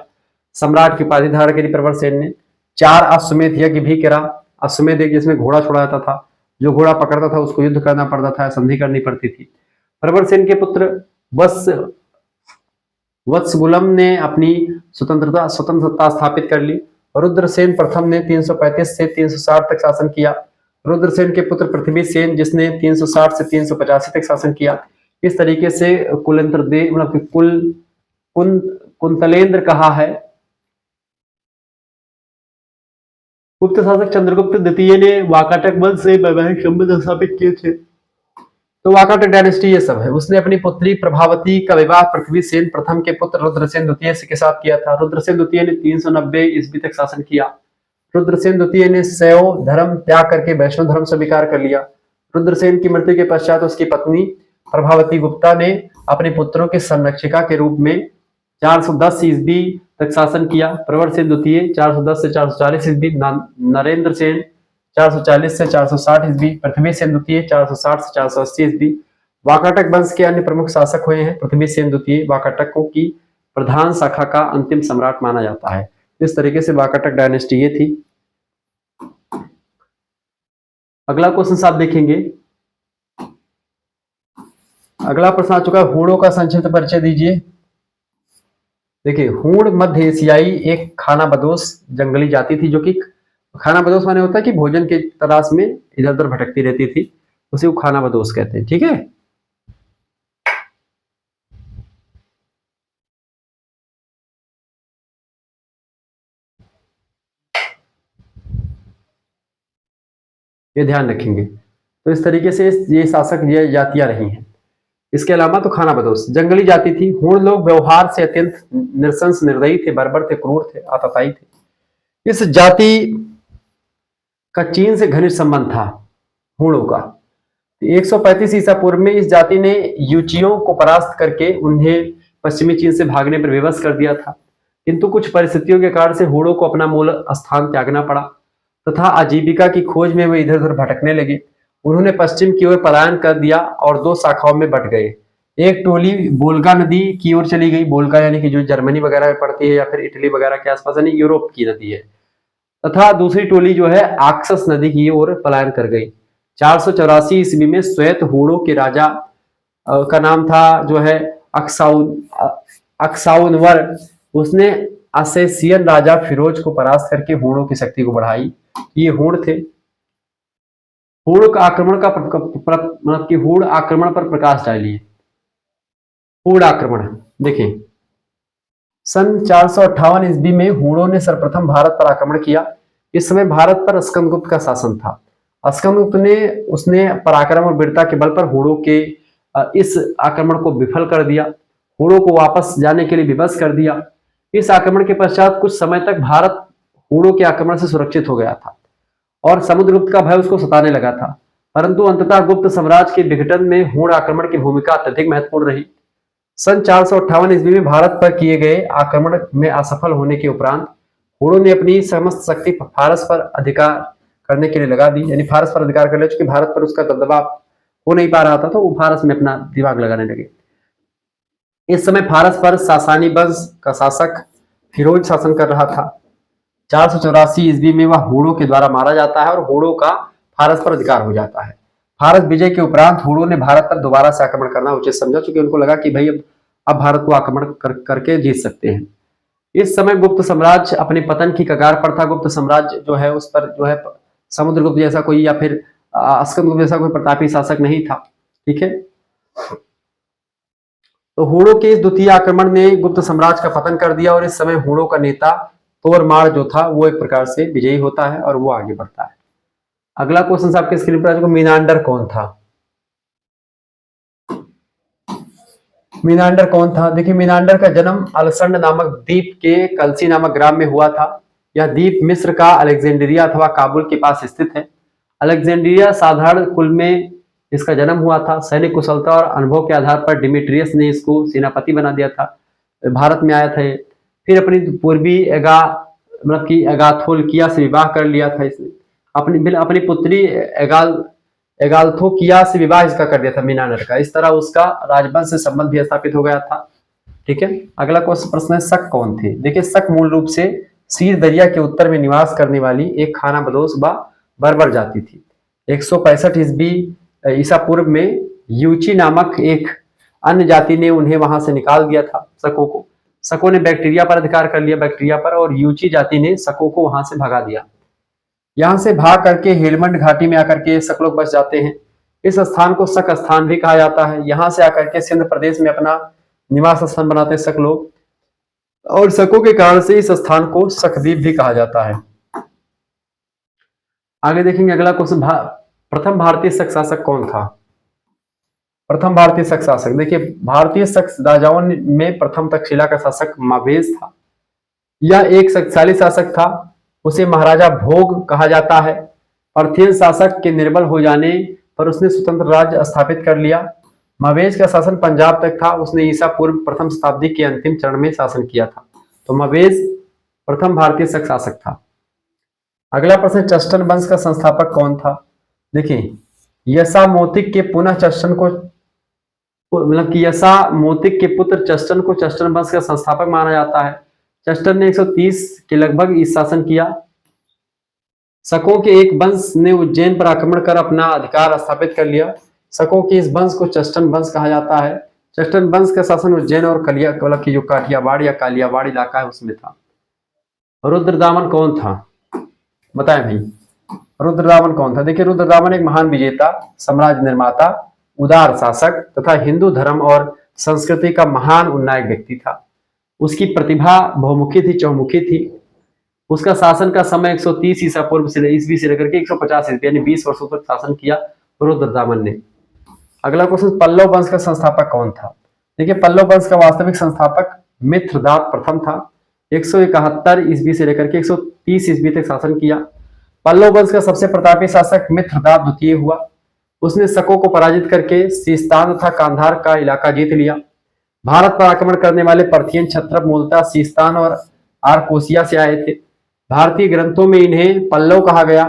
S1: सम्राट की उपाधि धारण करी प्रवर सेन ने। 4 अश्वमेध यज्ञ भी करा। अश्वमेध यज्ञ जिसमें घोड़ा छोड़ा जाता था, जो घोड़ा पकड़ता था उसको युद्ध करना पड़ता था, संधि करनी पड़ती थी। प्रवर सेन के पुत्र वत्सगुलम ने अपनी स्वतंत्रता स्थापित कर ली। रुद्रसेन प्रथम ने 335 से 360 तक शासन किया। रुद्रसेन के पुत्र पृथ्वी सेन जिसने 360 से 385 तक शासन किया। इस तरीके से कुंतलेंद्र कहा है। गुप्त शासक चंद्रगुप्त द्वितीय ने वाकाटक वंश से वैवाहिक संबंध स्थापित किए थे। तो वाकाटक डायनेस्टी ये सब है। उसने अपनी पुत्री प्रभावती का विवाह पृथ्वी सेन प्रथम के पुत्र रुद्रसेन द्वितीय के साथ किया था। रुद्रसेन द्वितीय ने 390 ईस्वी तक शासन किया। रुद्रसेन द्वितीय ने शैव धर्म त्याग करके वैष्णव धर्म स्वीकार कर लिया। रुद्रसेन की मृत्यु के पश्चात उसकी पत्नी प्रभावती गुप्ता ने अपने पुत्रों के संरक्षिका के रूप में 410 ईस्वी तक शासन किया। प्रवर सेन द्वितीय 410 से 440 ईस्वी, नरेंद्र सेन 440 से 460 ईस्वी, पृथ्वी सेन द्वितीय 460 से 480 ईस्वी। वाकाटक वंश के अन्य प्रमुख शासक हुए हैं। पृथ्वी सेन द्वितीय वाकाटकों की प्रधान शाखा का अंतिम सम्राट माना जाता है। इस तरीके से वाकाटक डायनेस्टी ये थी। अगला क्वेश्चन आप देखेंगे। अगला प्रश्न आ चुका है, हूणों का संक्षिप्त परिचय दीजिए। देखिए, हूण मध्य एशियाई एक खानाबदोश जंगली जाति थी, जो कि खानाबदोश माने होता है कि भोजन के तलाश में इधर उधर भटकती रहती थी, उसे वो खानाबदोश कहते हैं। ठीक है, ये ध्यान रखेंगे। तो इस तरीके से ये शासक ये जातियां रही हैं। इसके अलावा तो खानाबदोश जंगली जाति थी। हूण लोग व्यवहार से अत्यंत निरसंस, निर्दयी थे, बर्बर थे, क्रूर थे, आतताई थे। इस जाति का चीन से घनिष्ठ संबंध था हूणों का। 135 ईसा पूर्व में इस जाति ने यूचियों को परास्त करके उन्हें पश्चिमी चीन से भागने पर विवश कर दिया था, किंतु कुछ परिस्थितियों के कारण से हूणों को अपना मूल स्थान त्यागना पड़ा तथा आजीविका की खोज में वे इधर उधर भटकने लगे। उन्होंने पश्चिम की ओर पलायन कर दिया और 2 शाखाओं में बट गए। एक टोली वोल्गा नदी की ओर चली गई। वोल्गा यानी कि जो जर्मनी वगैरह में पड़ती है या फिर इटली वगैरह के आसपास, यानी यूरोप की नदी है। तथा दूसरी टोली जो है आक्सस नदी की ओर पलायन कर गई। 484 ईस्वी में श्वेत हूणों के राजा का नाम था जो है अक्साउनवर। उसने असेसियन राजा फिरोज को परास्त करके हूणों की शक्ति को बढ़ाई। ये हूण थे। हूण का आक्रमण का मतलब कि हूण आक्रमण पर प्रकाश डालिए। हूण आक्रमण देखिए, सन 458 ईस्वी में हूणों ने सर्वप्रथम भारत पर आक्रमण किया। इस समय भारत पर स्कंदगुप्त का शासन था। स्कंदगुप्त ने उसने पराक्रम और वीरता के बल पर हूणों के इस आक्रमण को विफल कर दिया, हूणों को वापस जाने के लिए विवश कर दिया। इस आक्रमण के पश्चात कुछ समय तक भारत हूणों के आक्रमण से सुरक्षित हो गया था और समुद्रगुप्त का भय उसको सताने लगा था। परंतु अंततः गुप्त साम्राज्य के विघटन में हूण आक्रमण की भूमिका अत्यधिक महत्वपूर्ण रही। सन 458 ईस्वी में भारत पर किए गए आक्रमण में असफल होने के उपरांत हूणों ने अपनी समस्त शक्ति फारस पर अधिकार करने के लिए लगा दी, यानी फारस पर अधिकार कर लिया। चूंकि भारत पर उसका दबदबा हो नहीं पा रहा था तो वो फारस में अपना दिमाग लगाने लगे। इस समय फारस पर सासानी वंश का शासक फिरोज शासन कर रहा था। 484 ईस्वी में वह हूणों के द्वारा मारा जाता है और हूणों का फारस पर अधिकार हो जाता है। फारस विजय के उपरांत हूणों ने भारत पर दोबारा से आक्रमण करना उचित समझा, क्योंकि उनको लगा कि भाई अब भारत को आक्रमण करके जीत सकते हैं। इस समय गुप्त साम्राज्य अपने पतन की कगार पर था। गुप्त साम्राज्य जो है उस पर जो है समुद्रगुप्त जैसा कोई या फिर स्कंदगुप्त जैसा कोई प्रतापी शासक नहीं था। ठीक है, तो हूणों के इस द्वितीय आक्रमण ने गुप्त साम्राज्य का पतन कर दिया और इस समय हूणों का नेता तोरमाड़ जो था वो एक प्रकार से विजयी होता है और वो आगे बढ़ता है। अगला क्वेश्चन आपके स्क्रीन पर आ जाएगा, मीनांडर कौन था? मीनांडर कौन था? देखिए, मीनांडर का जन्म अलसंड नामक द्वीप के कलसी नामक ग्राम में हुआ था। यह द्वीप मिस्र का अलेक्जेंड्रिया अथवा काबुल के पास स्थित है। अलेक्जेंड्रिया साधारण कुल में इसका जन्म हुआ था। सैनिक कुशलता और अनुभव के आधार पर डिमिट्रियस ने इसको सेनापति बना दिया था। भारत में आया था। फिर अपनी पूर्वी मतलब कि एगाथोल्किया से विवाह कर लिया था इसने। अपनी पुत्री एगाल्थोकिया से विवाह इसका कर दिया था मीनांडर का। इस तरह उसका राजवंश से संबंध भी स्थापित हो गया था। ठीक है, अगला प्रश्न है, शक कौन थे? देखिए, शक मूल रूप से सीर दरिया के उत्तर में निवास करने वाली एक खाना बदोश व बर्बर जाति थी। 165 ईस्वी ईसा पूर्व में यूची नामक एक अन्य जाति ने उन्हें वहां से निकाल दिया था, शकों को। शकों ने बैक्टीरिया पर अधिकार कर लिया, बैक्टीरिया पर, और यूची जाति ने शकों को वहां से भगा दिया। यहां से भाग करके हेलमंड घाटी में आकर के शक लोग बस जाते हैं। इस स्थान को शक स्थान भी कहा जाता है। यहां से आकर के सिंध प्रदेश में अपना निवास स्थान बनाते हैं शक लोग, और शकों के कारण से इस स्थान को शकद्वीप भी कहा जाता है। आगे देखेंगे अगला क्वेश्चन, प्रथम भारतीय शक शासक कौन था? प्रथम भारतीय शक शासक, देखिए, भारतीय शक राजाओं में प्रथम तक्षशिला का शासक मवेश था। यह एक शक्तिशाली शासक था। उसे महाराजा भोग कहा जाता है। पार्थियन शासक के निर्बल हो जाने पर उसने स्वतंत्र राज्य स्थापित कर लिया। मवेश का शासन पंजाब तक था। उसने ईसा पूर्व प्रथम शताब्दी के अंतिम चरण में शासन किया था। तो मवेश प्रथम भारतीय शक शासक था। अगला प्रश्न, चस्टन वंश का संस्थापक कौन था? देखिए, यशा मोतिक के पुनः चस्टन को मतलब कि यशा मोतिक के पुत्र चस्टन को चस्टन वंश का संस्थापक माना जाता है। चस्टन ने 130 के लगभग इस शासन किया। शकों के एक वंश ने उज्जैन पर आक्रमण कर अपना अधिकार स्थापित कर लिया। शकों के इस वंश को चस्टन वंश कहा जाता है। चस्टन वंश का शासन उज्जैन और मतलब की जो काठियावाड़ या कालियावाड़ इलाका है उसमें था। रुद्रदामन कौन था? बताएं भाई, रुद्रदामन कौन था? देखिए, रुद्रदामन एक महान विजेता, साम्राज्य निर्माता, उदार शासक तथा हिंदू धर्म और संस्कृति का महान उन्नायक व्यक्ति था। उसकी प्रतिभा बहुमुखी थी, चौमुखी थी। उसका शासन का समय 130 ईसा पूर्व से ईस्वी से लेकर के 150 ईस्वी यानी 20 वर्षों तक शासन किया रुद्रदामन ने। अगला क्वेश्चन, पल्लव वंश का संस्थापक कौन था? देखिए, पल्लव वंश का वास्तविक संस्थापक मित्रदात प्रथम था। 171 ईस्वी से लेकर के 130 ईस्वी तक शासन किया। पल्लव वंश का सबसे प्रतापी शासक मित्रदात द्वितीय हुआ। उसने शकों को पराजित करके सीस्तान तथा कांधार का इलाका जीत लिया। भारत पर आक्रमण करने वाले पर्थियन क्षत्रप मूलतः सीस्तान और आरकोसिया से आए थे। भारतीय ग्रंथों में इन्हें पल्लव कहा गया।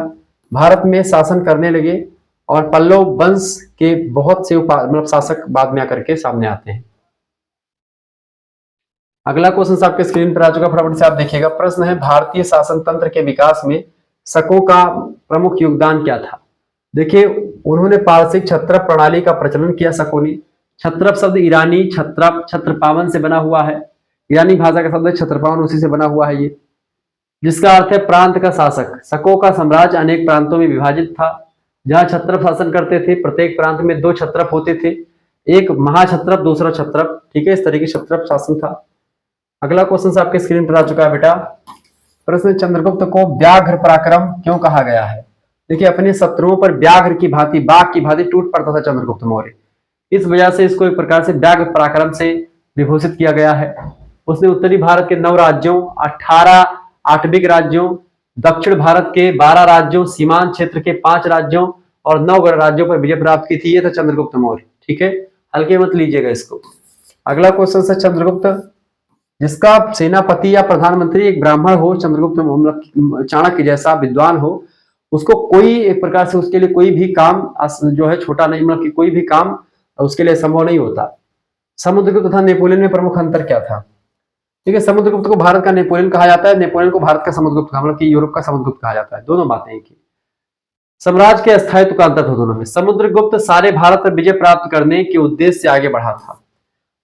S1: भारत में शासन करने लगे और पल्लव वंश के बहुत से मतलब शासक बाद में आकर के सामने आते हैं। अगला क्वेश्चन आपके स्क्रीन पर आ चुका, फटाफट से आप देखिएगा। प्रश्न है, भारतीय शासन तंत्र के विकास में शकों का प्रमुख योगदान क्या था? देखिए, उन्होंने पारसिक क्षत्रप प्रणाली का प्रचलन किया। शकों ने, क्षत्रप शब्द ईरानी क्षत्रप क्षत्रपावन से बना हुआ है। ईरानी भाषा का शब्द क्षत्रपावन, उसी से बना हुआ है ये, जिसका अर्थ है प्रांत का शासक। शकों का साम्राज्य अनेक प्रांतों में विभाजित था जहां छत्रप शासन करते थे। प्रत्येक प्रांत में 2 छत्रप होते थे, एक महाछत्रप, दूसरा छत्रप। ठीक है, इस तरीके छत्रप शासन था। अगला क्वेश्चन आपके स्क्रीन पर आ चुका है बेटा। प्रश्न, चंद्रगुप्त को व्याघ्र पराक्रम क्यों कहा गया है? देखिए, अपने शत्रुओं पर व्याघ्र की भांति, बाघ की भांति टूट पड़ता था चंद्रगुप्त मौर्य। इस वजह से इसको एक प्रकार से व्याघ्र पराक्रम से विभूषित किया गया है। उसने उत्तरी भारत के 9 राज्यों, 18 आठविक राज्यों, दक्षिण भारत के 12 राज्यों, सीमांत क्षेत्र के 5 राज्यों और 9 गण राज्यों पर विजय प्राप्त की थी। ये था चंद्रगुप्त मौर्य। ठीक है, हल्के मत लीजिएगा इसको। अगला क्वेश्चन है, चंद्रगुप्त जिसका सेनापति या प्रधानमंत्री एक ब्राह्मण हो, चंद्रगुप्त चाणक्य जैसा विद्वान हो, उसको कोई एक प्रकार से उसके लिए कोई भी काम जो है छोटा नहीं, मतलब कि कोई भी काम उसके लिए संभव नहीं होता। समुद्रगुप्त तथा नेपोलियन में प्रमुख अंतर क्या था? ठीक है, समुद्रगुप्त को भारत का नेपोलियन कहा जाता है, नेपोलियन को भारत का समुद्रगुप्त, मतलब कि यूरोप का समुद्रगुप्त कहा जाता है। दोनों बातें एक ही। साम्राज्य के स्थायित्व का अंतर था दोनों में। समुद्रगुप्त सारे भारत पर विजय प्राप्त करने के उद्देश्य से आगे बढ़ा था,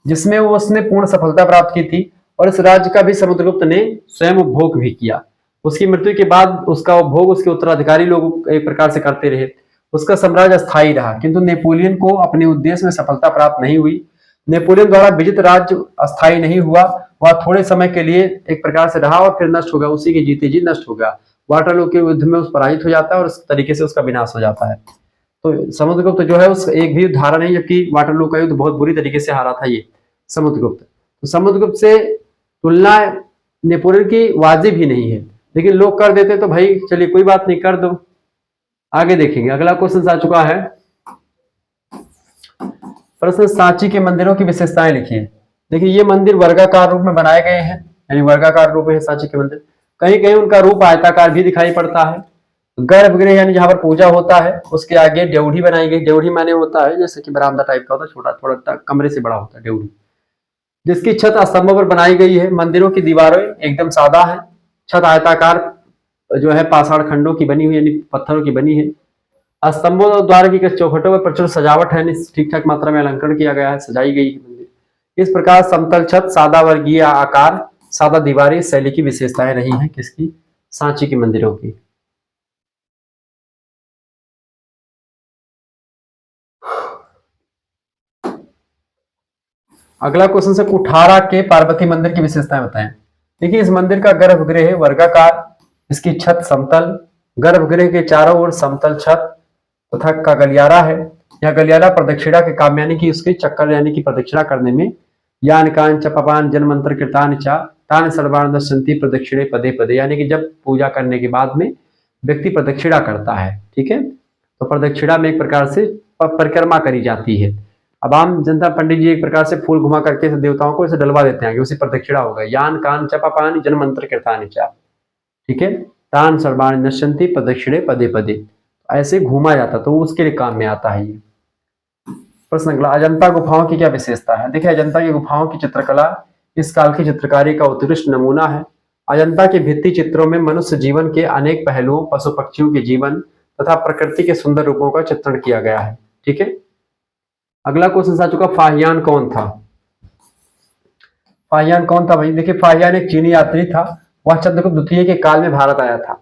S1: जिसमें वो उसने पूर्ण सफलता प्राप्त की थी, और इस राज्य का भी समुद्रगुप्त ने स्वयं उपभोग भी किया। उसकी मृत्यु के बाद उसका उपभोग उसके उत्तराधिकारी लोग एक प्रकार से करते रहे। उसका साम्राज्य स्थायी रहा, किंतु नेपोलियन को अपने उद्देश्य में सफलता प्राप्त नहीं हुई। नेपोलियन द्वारा विजित राज्य अस्थायी नहीं हुआ, वह थोड़े समय के लिए एक प्रकार से रहा और फिर नष्ट हो गया, उसी के जीते जी नष्ट हो गया। वाटरलू के युद्ध में उस पराजित हो जाता है और उस तरीके से उसका विनाश हो जाता है। तो समुद्रगुप्त जो है उस एक भी युद्ध हारा नहीं, जबकि वाटरलू का युद्ध बहुत बुरी तरीके से हारा था ये समुद्रगुप्त। तो समुद्रगुप्त से तुलना नेपोलियन की वाजिब ही नहीं है, लेकिन लोग कर देते तो भाई चलिए कोई बात नहीं, कर दो। आगे देखेंगे, अगला क्वेश्चन आ चुका है। प्रश्न, सांची के मंदिरों की विशेषताएं लिखिए। देखिए, ये मंदिर वर्गाकार रूप में बनाए गए हैं, यानी वर्गाकार रूप है सांची के मंदिर। कहीं कहीं उनका रूप आयताकार भी दिखाई पड़ता है। गर्भगृह यानी जहां पर पूजा होता है, उसके आगे ड्योढ़ी बनाई गई। ड्योढ़ी माने होता है जैसे कि बरामदा टाइप का होता है, छोटा थोड़ा कमरे से बड़ा होता है ड्योढ़ी, जिसकी छत स्तंभों पर बनाई गई है। मंदिरों की दीवारें एकदम सादा है, छत आयताकार जो है पाषाण खंडों की बनी हुई, यानी पत्थरों की बनी है। स्तंभों और द्वार की चौखटों में प्रचुर सजावट है, ठीक ठाक मात्रा में अलंकरण किया गया है, सजाई गई है मंदिर। इस प्रकार समतल छत, सादा वर्गीय आकार, सादा दीवारें शैली की विशेषताएं रही हैं किसकी? सांची के मंदिरों की। अगला क्वेश्चन से, कुठारा के पार्वती मंदिर की विशेषताएं बताएं। देखिए, इस मंदिर का गर्भगृह वर्गाकार, इसकी छत समतल, गर्भगृह के चारों ओर समतल छत तथा का गलियारा है। यह गलियारा प्रदक्षिणा के काम, यानी कि उसके चक्कर यानी कि प्रदक्षिणा करने में, यान कान चपापान जन्मंत्र कीर्तान चा तान सर्वान दर्शंति प्रदक्षिणे पदे पदे, यानी कि जब पूजा करने के बाद में व्यक्ति प्रदक्षिणा करता है, ठीक है, तो प्रदक्षिणा में एक प्रकार से परिक्रमा करी जाती है। अब आम जनता पंडित जी एक प्रकार से फूल घुमा करके देवताओं को इसे डलवा देते हैं कि उसी प्रदक्षिणा होगा। यान कान चपापान जन्मंत्र कीर्तान चा, ठीक है, तान सर्वान दर्शंति प्रदक्षिणे पदे पदे, ऐसे घूमा जाता, तो उसके लिए काम में आता है ये। प्रश्न अगला, अजंता गुफाओं की क्या विशेषता है? देखिए, अजंता की गुफाओं की चित्रकला इस काल की चित्रकारी का उत्कृष्ट नमूना है। अजंता के भित्ति चित्रों में मनुष्य जीवन के अनेक पहलुओं, पशु पक्षियों के जीवन तथा प्रकृति के सुंदर रूपों का चित्रण किया गया है। ठीक है, अगला क्वेश्चन आ चुका, फाहियान कौन था? फाहियान कौन था भाई? देखिए, फाहियान एक चीनी यात्री था, वह चंद्रगुप्त द्वितीय के काल में भारत आया था।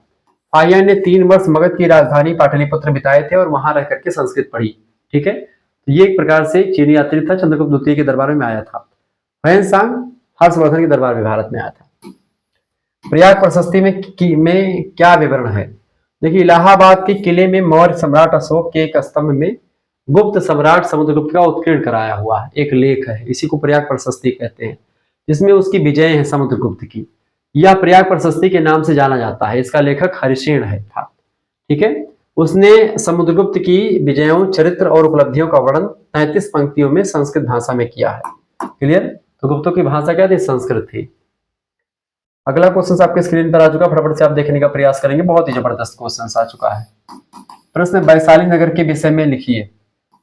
S1: फाहियान ने 3 वर्ष मगध की राजधानी पाटलिपुत्र बिताए थे और वहां रह करके संस्कृत पढ़ी। ठीक है, तो ये एक प्रकार से चीनी यात्री था, चंद्रगुप्त द्वितीय के दरबार में आया था। हुएनसांग हर्षवर्धन के दरबार में भारत में आया था। प्रयाग प्रशस्ति में क्या विवरण है? देखिए, इलाहाबाद के किले में मौर्य सम्राट अशोक के एक स्तंभ में गुप्त सम्राट समुद्रगुप्त का उत्कीर्ण कराया हुआ एक लेख है, इसी को प्रयाग प्रशस्ति कहते हैं, जिसमें उसकी विजय है समुद्रगुप्त की। यह प्रयाग प्रशस्ति के नाम से जाना जाता है। इसका लेखक हरिसेन है था। ठीक है, उसने समुद्रगुप्त की विजयों, चरित्र और उपलब्धियों का वर्णन 33 पंक्तियों में संस्कृत भाषा में किया है। क्लियर? तो गुप्तों की भाषा क्या थी? संस्कृत थी। अगला क्वेश्चन आपके स्क्रीन पर आ चुका, फटाफट से आप देखने का प्रयास करेंगे, बहुत ही जबरदस्त क्वेश्चन आ चुका है। प्रश्न, वैशाली नगर के विषय में लिखिए।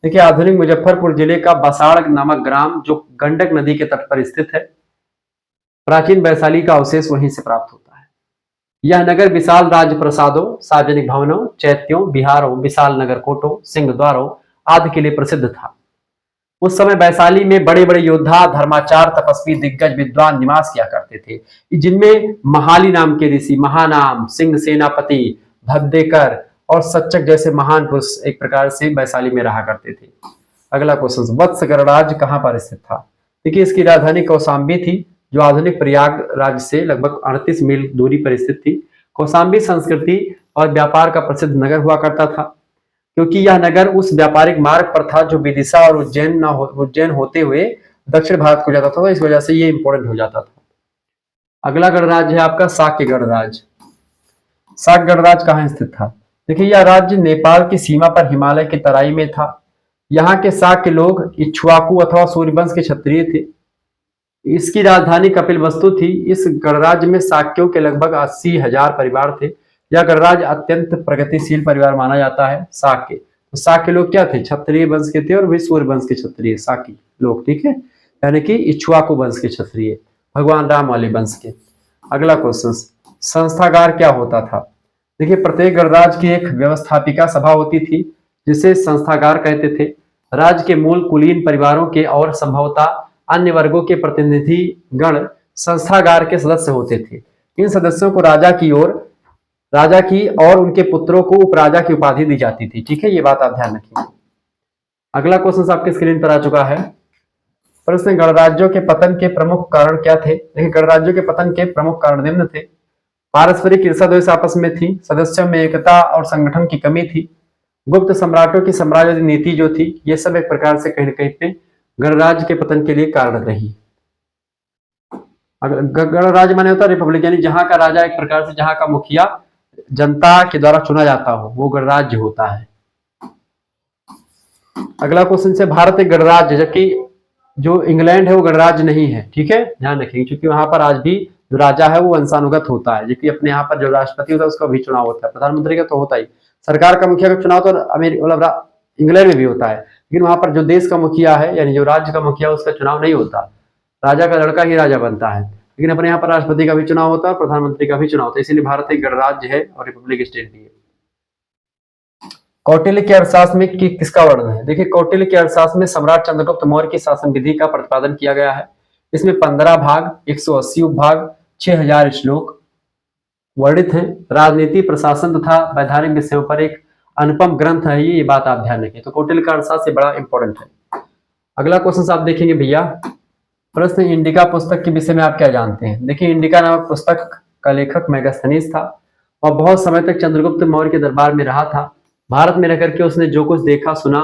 S1: देखिए, आधुनिक मुजफ्फरपुर जिले का बसाड़ नामक ग्राम जो गंडक नदी के तट पर स्थित है, प्राचीन वैशाली का अवशेष वहीं से प्राप्त होता है। यह नगर विशाल राज्य प्रसादों, सार्वजनिक भवनों, चैत्यों, विहारों, विशाल नगर कोटों, सिंह द्वारों आदि के लिए प्रसिद्ध था। उस समय वैशाली में बड़े बड़े योद्धा, धर्माचार, तपस्वी, दिग्गज विद्वान निवास किया करते थे, जिनमें महाली नाम के ऋषि, महानाम, सिंह सेनापति, भद्देकर और सच्चक जैसे महान पुरुष एक प्रकार से वैशाली में रहा करते थे। अगला क्वेश्चन, वत्स गणराज्य कहाँ पर स्थित था? देखिए इसकी राजधानी कौशाम्बी थी, जो आधुनिक प्रयागराज से लगभग 38 मील दूरी पर स्थित थी। कौशाम्बी संस्कृति और व्यापार का प्रसिद्ध नगर हुआ करता था, क्योंकि यह नगर उस व्यापारिक मार्ग पर था जो विदिशा और उज्जैन होते हुए दक्षिण भारत को जाता था, तो इस वजह से ये इंपॉर्टेंट हो जाता था। अगला गणराज्य है आपका शाक्य गणराज्य। शाक्य गणराज्य कहाँ स्थित था? देखिए यह राज्य नेपाल की सीमा पर हिमालय की तराई में था। यहाँ के शाक्य लोग इक्ष्वाकु अथवा सूर्यवंश के क्षत्रिय थे। इसकी राजधानी कपिलवस्तु थी। इस गणराज्य में शाक्यों के लगभग 80,000 परिवार थे। यह गणराज्य अत्यंत प्रगतिशील परिवार माना जाता है। शाक्य, तो शाक्य लोग क्या थे? क्षत्रिय वंश के थे और वे सूर्य वंश के क्षत्रिय शाक्य लोग, ठीक है, यानी कि इक्ष्वाकु वंश के क्षत्रिय, भगवान राम वाले वंश के। अगला क्वेश्चन, संस्थागार क्या होता था? देखिए प्रत्येक गणराज्य की एक व्यवस्थापिका सभा होती थी, जिसे संस्थागार कहते थे। राज्य के मूल कुलीन परिवारों के और संभवतः अन्य वर्गों के प्रतिनिधि गण संस्थागार के सदस्य होते थे। इन सदस्यों को राजा की और उनके पुत्रों को उपराजा की उपाधि दी जाती थी, ठीक है, ये बात आप ध्यान रखिए। अगला क्वेश्चन आपके स्क्रीन पर आ चुका है। प्रश्न, गणराज्यों के पतन के प्रमुख कारण क्या थे? देखिए गणराज्यों के पतन के प्रमुख कारण निम्न थे। पारस्परिक ईर्षा द्वेष आपस में थी, सदस्यों में एकता और संगठन की कमी थी, गुप्त सम्राटों की साम्राज्यवादी नीति जो थी, ये सब एक प्रकार से कहीं न कहीं पे गणराज्य के पतन के लिए कारण रही। गणराज्य माने होता है रिपब्लिक, यानी जहां का राजा एक प्रकार से जहां का मुखिया जनता के द्वारा चुना जाता हो, वो गणराज्य होता है। अगला क्वेश्चन से, भारत एक गणराज्य, जबकि जो इंग्लैंड है वो गणराज्य नहीं है, ठीक है, ध्यान रखिए, क्योंकि वहां पर आज भी जो राजा है वो वंशानुगत होता है, जबकि अपने यहाँ पर जो राष्ट्रपति होता है उसका भी चुनाव होता है, प्रधानमंत्री का तो होता ही, सरकार का मुखिया का चुनाव तो मतलब इंग्लैंड में भी होता है, लेकिन वहां पर जो देश का मुखिया है यानी जो राज्य का मुखिया उसका चुनाव नहीं होता, राजा का लड़का ही राजा बनता है। लेकिन अपने यहाँ पर राष्ट्रपति का भी चुनाव होता है, प्रधानमंत्री का भी चुनाव होता है, इसीलिए भारत एक गणराज्य है और रिपब्लिक स्टेट भी है। कौटिल्य के अर्थशास्त्र में किसका वर्णन है? देखिए कौटिल्य के अर्थशास्त्र में सम्राट चंद्रगुप्त मौर्य की शासन विधि का प्रतिपादन किया गया है। इसमें 15 भाग, 180 उपभाग, 6000 श्लोक वर्णित हैं। राजनीति, प्रशासन तथा वैधानिक विषयों पर एक अनुपम ग्रंथ है ये बात आप ध्यान रखें। तो कौटिल्य का अर्थशास्त्र बड़ा इंपॉर्टेंट है। अगला क्वेश्चन आप देखेंगे भैया, प्रश्न, इंडिका पुस्तक के विषय में आप क्या जानते हैं? देखिए इंडिका नामक पुस्तक का लेखक मेगास्थनीज था और बहुत समय तक चंद्रगुप्त मौर्य के दरबार में रहा था। भारत में रहकर के उसने जो कुछ देखा सुना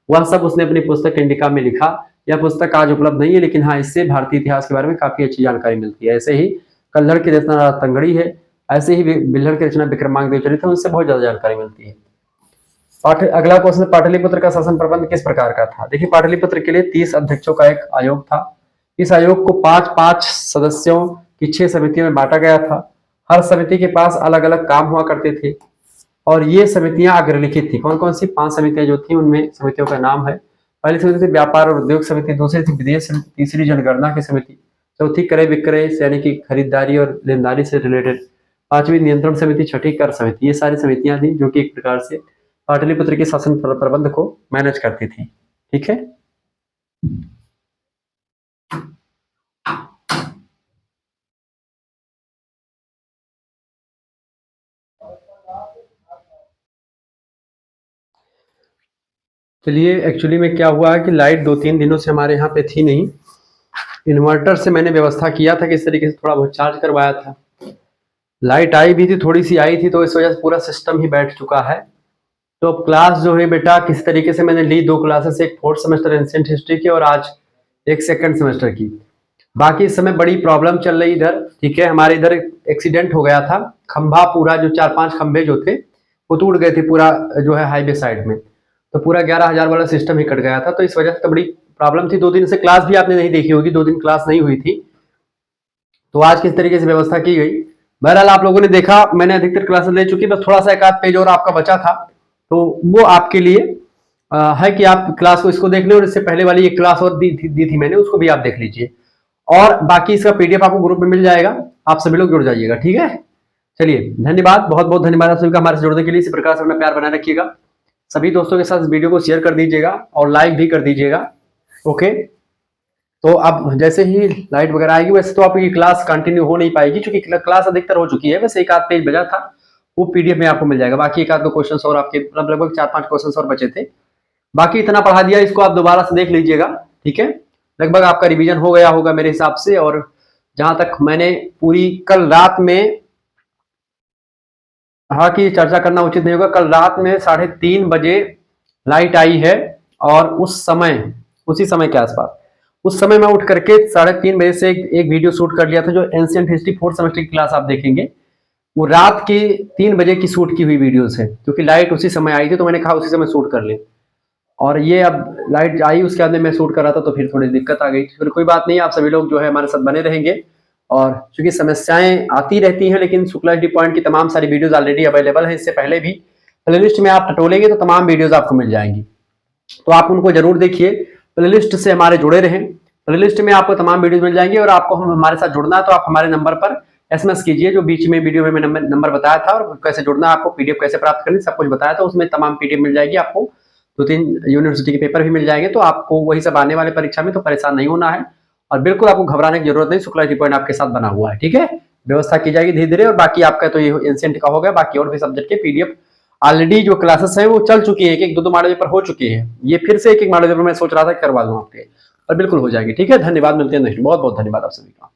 S1: वह सब उसने अपनी पुस्तक इंडिका में लिखा। यह पुस्तक आज उपलब्ध नहीं है, लेकिन हाँ इससे भारतीय इतिहास के बारे में काफी अच्छी जानकारी मिलती है। ऐसे ही कल्हड़ की रचना तंगड़ी है, ऐसे ही बिल्हड़ की रचना विक्रमांक देवचरित है, उससे बहुत ज्यादा जानकारी मिलती है। अगला क्वेश्चन, पाटलिपुत्र का शासन प्रबंध किस प्रकार का था? देखिए पाटलिपुत्र के लिए 30 अध्यक्षों का एक आयोग था। इस आयोग को 5-5 सदस्यों की 6 समितियों में बांटा गया था। हर समिति के पास अलग अलग काम हुआ करते थे और ये समितियां अग्रलिखित थी। कौन कौन सी 5 समितियां जो थी उनमें समितियों का नाम है, पहली समिति थी व्यापार और उद्योग समिति, दूसरी थी विदेश समिति, तीसरी जनगणना की समिति, चौथी क्रय विक्रय यानी कि खरीदारी और लेनदारी से रिलेटेड, पांचवी नियंत्रण समिति, छठी कर समिति। ये सारी समितियां थी जो कि एक प्रकार से पाटलिपुत्र के शासन प्रबंध को मैनेज करती थी, ठीक है। चलिए एक्चुअली में क्या हुआ है कि लाइट 2-3 दिनों से हमारे यहाँ पे थी नहीं, इन्वर्टर से मैंने व्यवस्था किया था कि इस तरीके से थोड़ा बहुत चार्ज करवाया था, लाइट आई भी थी, थोड़ी सी आई थी, तो इस वजह से पूरा सिस्टम ही बैठ चुका है। तो क्लास जो है बेटा किस तरीके से मैंने ली, 2 क्लासेस, एक 4th सेमेस्टर एंशिएंट हिस्ट्री की और आज एक 2nd सेमेस्टर की। बाकी इस समय बड़ी प्रॉब्लम चल रही इधर, ठीक है, हमारे इधर एक्सीडेंट हो गया था, खंभा पूरा जो 4-5 खंभे जो थे वो टूट गए थे पूरा जो है हाईवे साइड में, तो पूरा 11,000 वाला सिस्टम ही कट गया था। तो इस वजह से तो बड़ी प्रॉब्लम थी। 2 दिन से क्लास भी आपने नहीं देखी होगी, 2 दिन क्लास नहीं हुई थी। तो आज किस तरीके से व्यवस्था की गई, बहरहाल आप लोगों ने देखा, मैंने अधिकतर क्लासेस ले चुकी, बस थोड़ा सा एक आध पेज और आपका बचा था, तो वो आपके लिए है कि आप क्लास को इसको देख लें, और इससे पहले वाली एक क्लास और दी थी मैंने, उसको भी आप देख लीजिए, और बाकी इसका पीडीएफ आपको ग्रुप में मिल जाएगा, आप सभी लोग जुड़ जाइएगा, ठीक है। चलिए धन्यवाद, बहुत बहुत धन्यवाद आप सभी का हमारे से जुड़ने के लिए। इसी प्रकार से अपना प्यार बनाए रखिएगा, सभी दोस्तों के साथ इस वीडियो को शेयर कर दीजिएगा और लाइक भी कर दीजिएगा, ओके। तो अब जैसे ही लाइट वगैरह आएगी, वैसे तो आपकी क्लास कंटिन्यू हो नहीं पाएगी, क्योंकि क्लास अधिकतर हो चुकी है, बस एक आध पेज बचा था, वो पीडीएफ में आपको मिल जाएगा। बाकी एक आध दो क्वेश्चन और आपके मतलब लगभग 4-5 क्वेश्चन और बचे थे। बाकी इतना पढ़ा दिया, इसको आप दोबारा से देख लीजिएगा, ठीक है। लगभग आपका रिवीजन हो गया होगा मेरे हिसाब से। और जहां तक मैंने पूरी कल रात में, हाँ कि चर्चा करना उचित नहीं होगा, कल रात में 3:30 बजे लाइट आई है और उसी समय के आसपास, उस समय मैं उठ करके 3:30 बजे से एक वीडियो शूट कर लिया था, जो एंशिएंट हिस्ट्री 4th सेमेस्टर की क्लास आप देखेंगे, वो रात के 3 बजे की शूट की हुई वीडियोस है, क्योंकि लाइट उसी समय आई थी तो मैंने कहा उसी समय शूट कर ले। और ये अब लाइट आई उसके बाद में मैं शूट कर रहा था तो फिर थोड़ी दिक्कत आ गई। फिर कोई बात नहीं, आप सभी लोग जो है हमारे साथ बने रहेंगे। और चूंकि समस्याएं आती रहती हैं, लेकिन शुक्ला एचडी पॉइंट की तमाम सारी वीडियोस ऑलरेडी अवेलेबल है। इससे पहले भी प्लेलिस्ट में आप टटोलेंगे तो तमाम वीडियोस आपको मिल जाएंगी, तो आप उनको जरूर देखिए। प्लेलिस्ट से हमारे जुड़े रहें, प्लेलिस्ट में आपको तमाम वीडियोस मिल जाएंगे। और आपको हमारे साथ जुड़ना है तो आप हमारे नंबर पर एसएमएस कीजिए, जो बीच में वीडियो में मैंने नंबर बताया था, और कैसे जुड़ना है, आपको पीडीएफ कैसे प्राप्त करनी, सब कुछ बताया था। उसमें तमाम पीडीएफ मिल जाएगी आपको, 2-3 यूनिवर्सिटी के पेपर भी मिल जाएंगे, तो आपको वही सब आने वाले परीक्षा में तो परेशान नहीं होना है। और बिल्कुल आपको घबराने की जरूरत नहीं, शुक्ला एचडी पॉइंट आपके साथ बना हुआ है, ठीक है। व्यवस्था की जाएगी धीरे धीरे। और बाकी आपका तो ये एंशिएंट का हो गया, बाकी और भी सब्जेक्ट के पीडीएफ ऑलरेडी जो क्लासेस है वो चल चुकी है, एक 2 मॉडल पेपर हो चुके हैं। ये फिर से एक मॉडल पेपर मैं सोच रहा था करवा दूं आपके, और बिल्कुल हो जाएगी, ठीक है। धन्यवाद, मिलते हैं नेक्स्ट। बहुत बहुत धन्यवाद आप सभी का।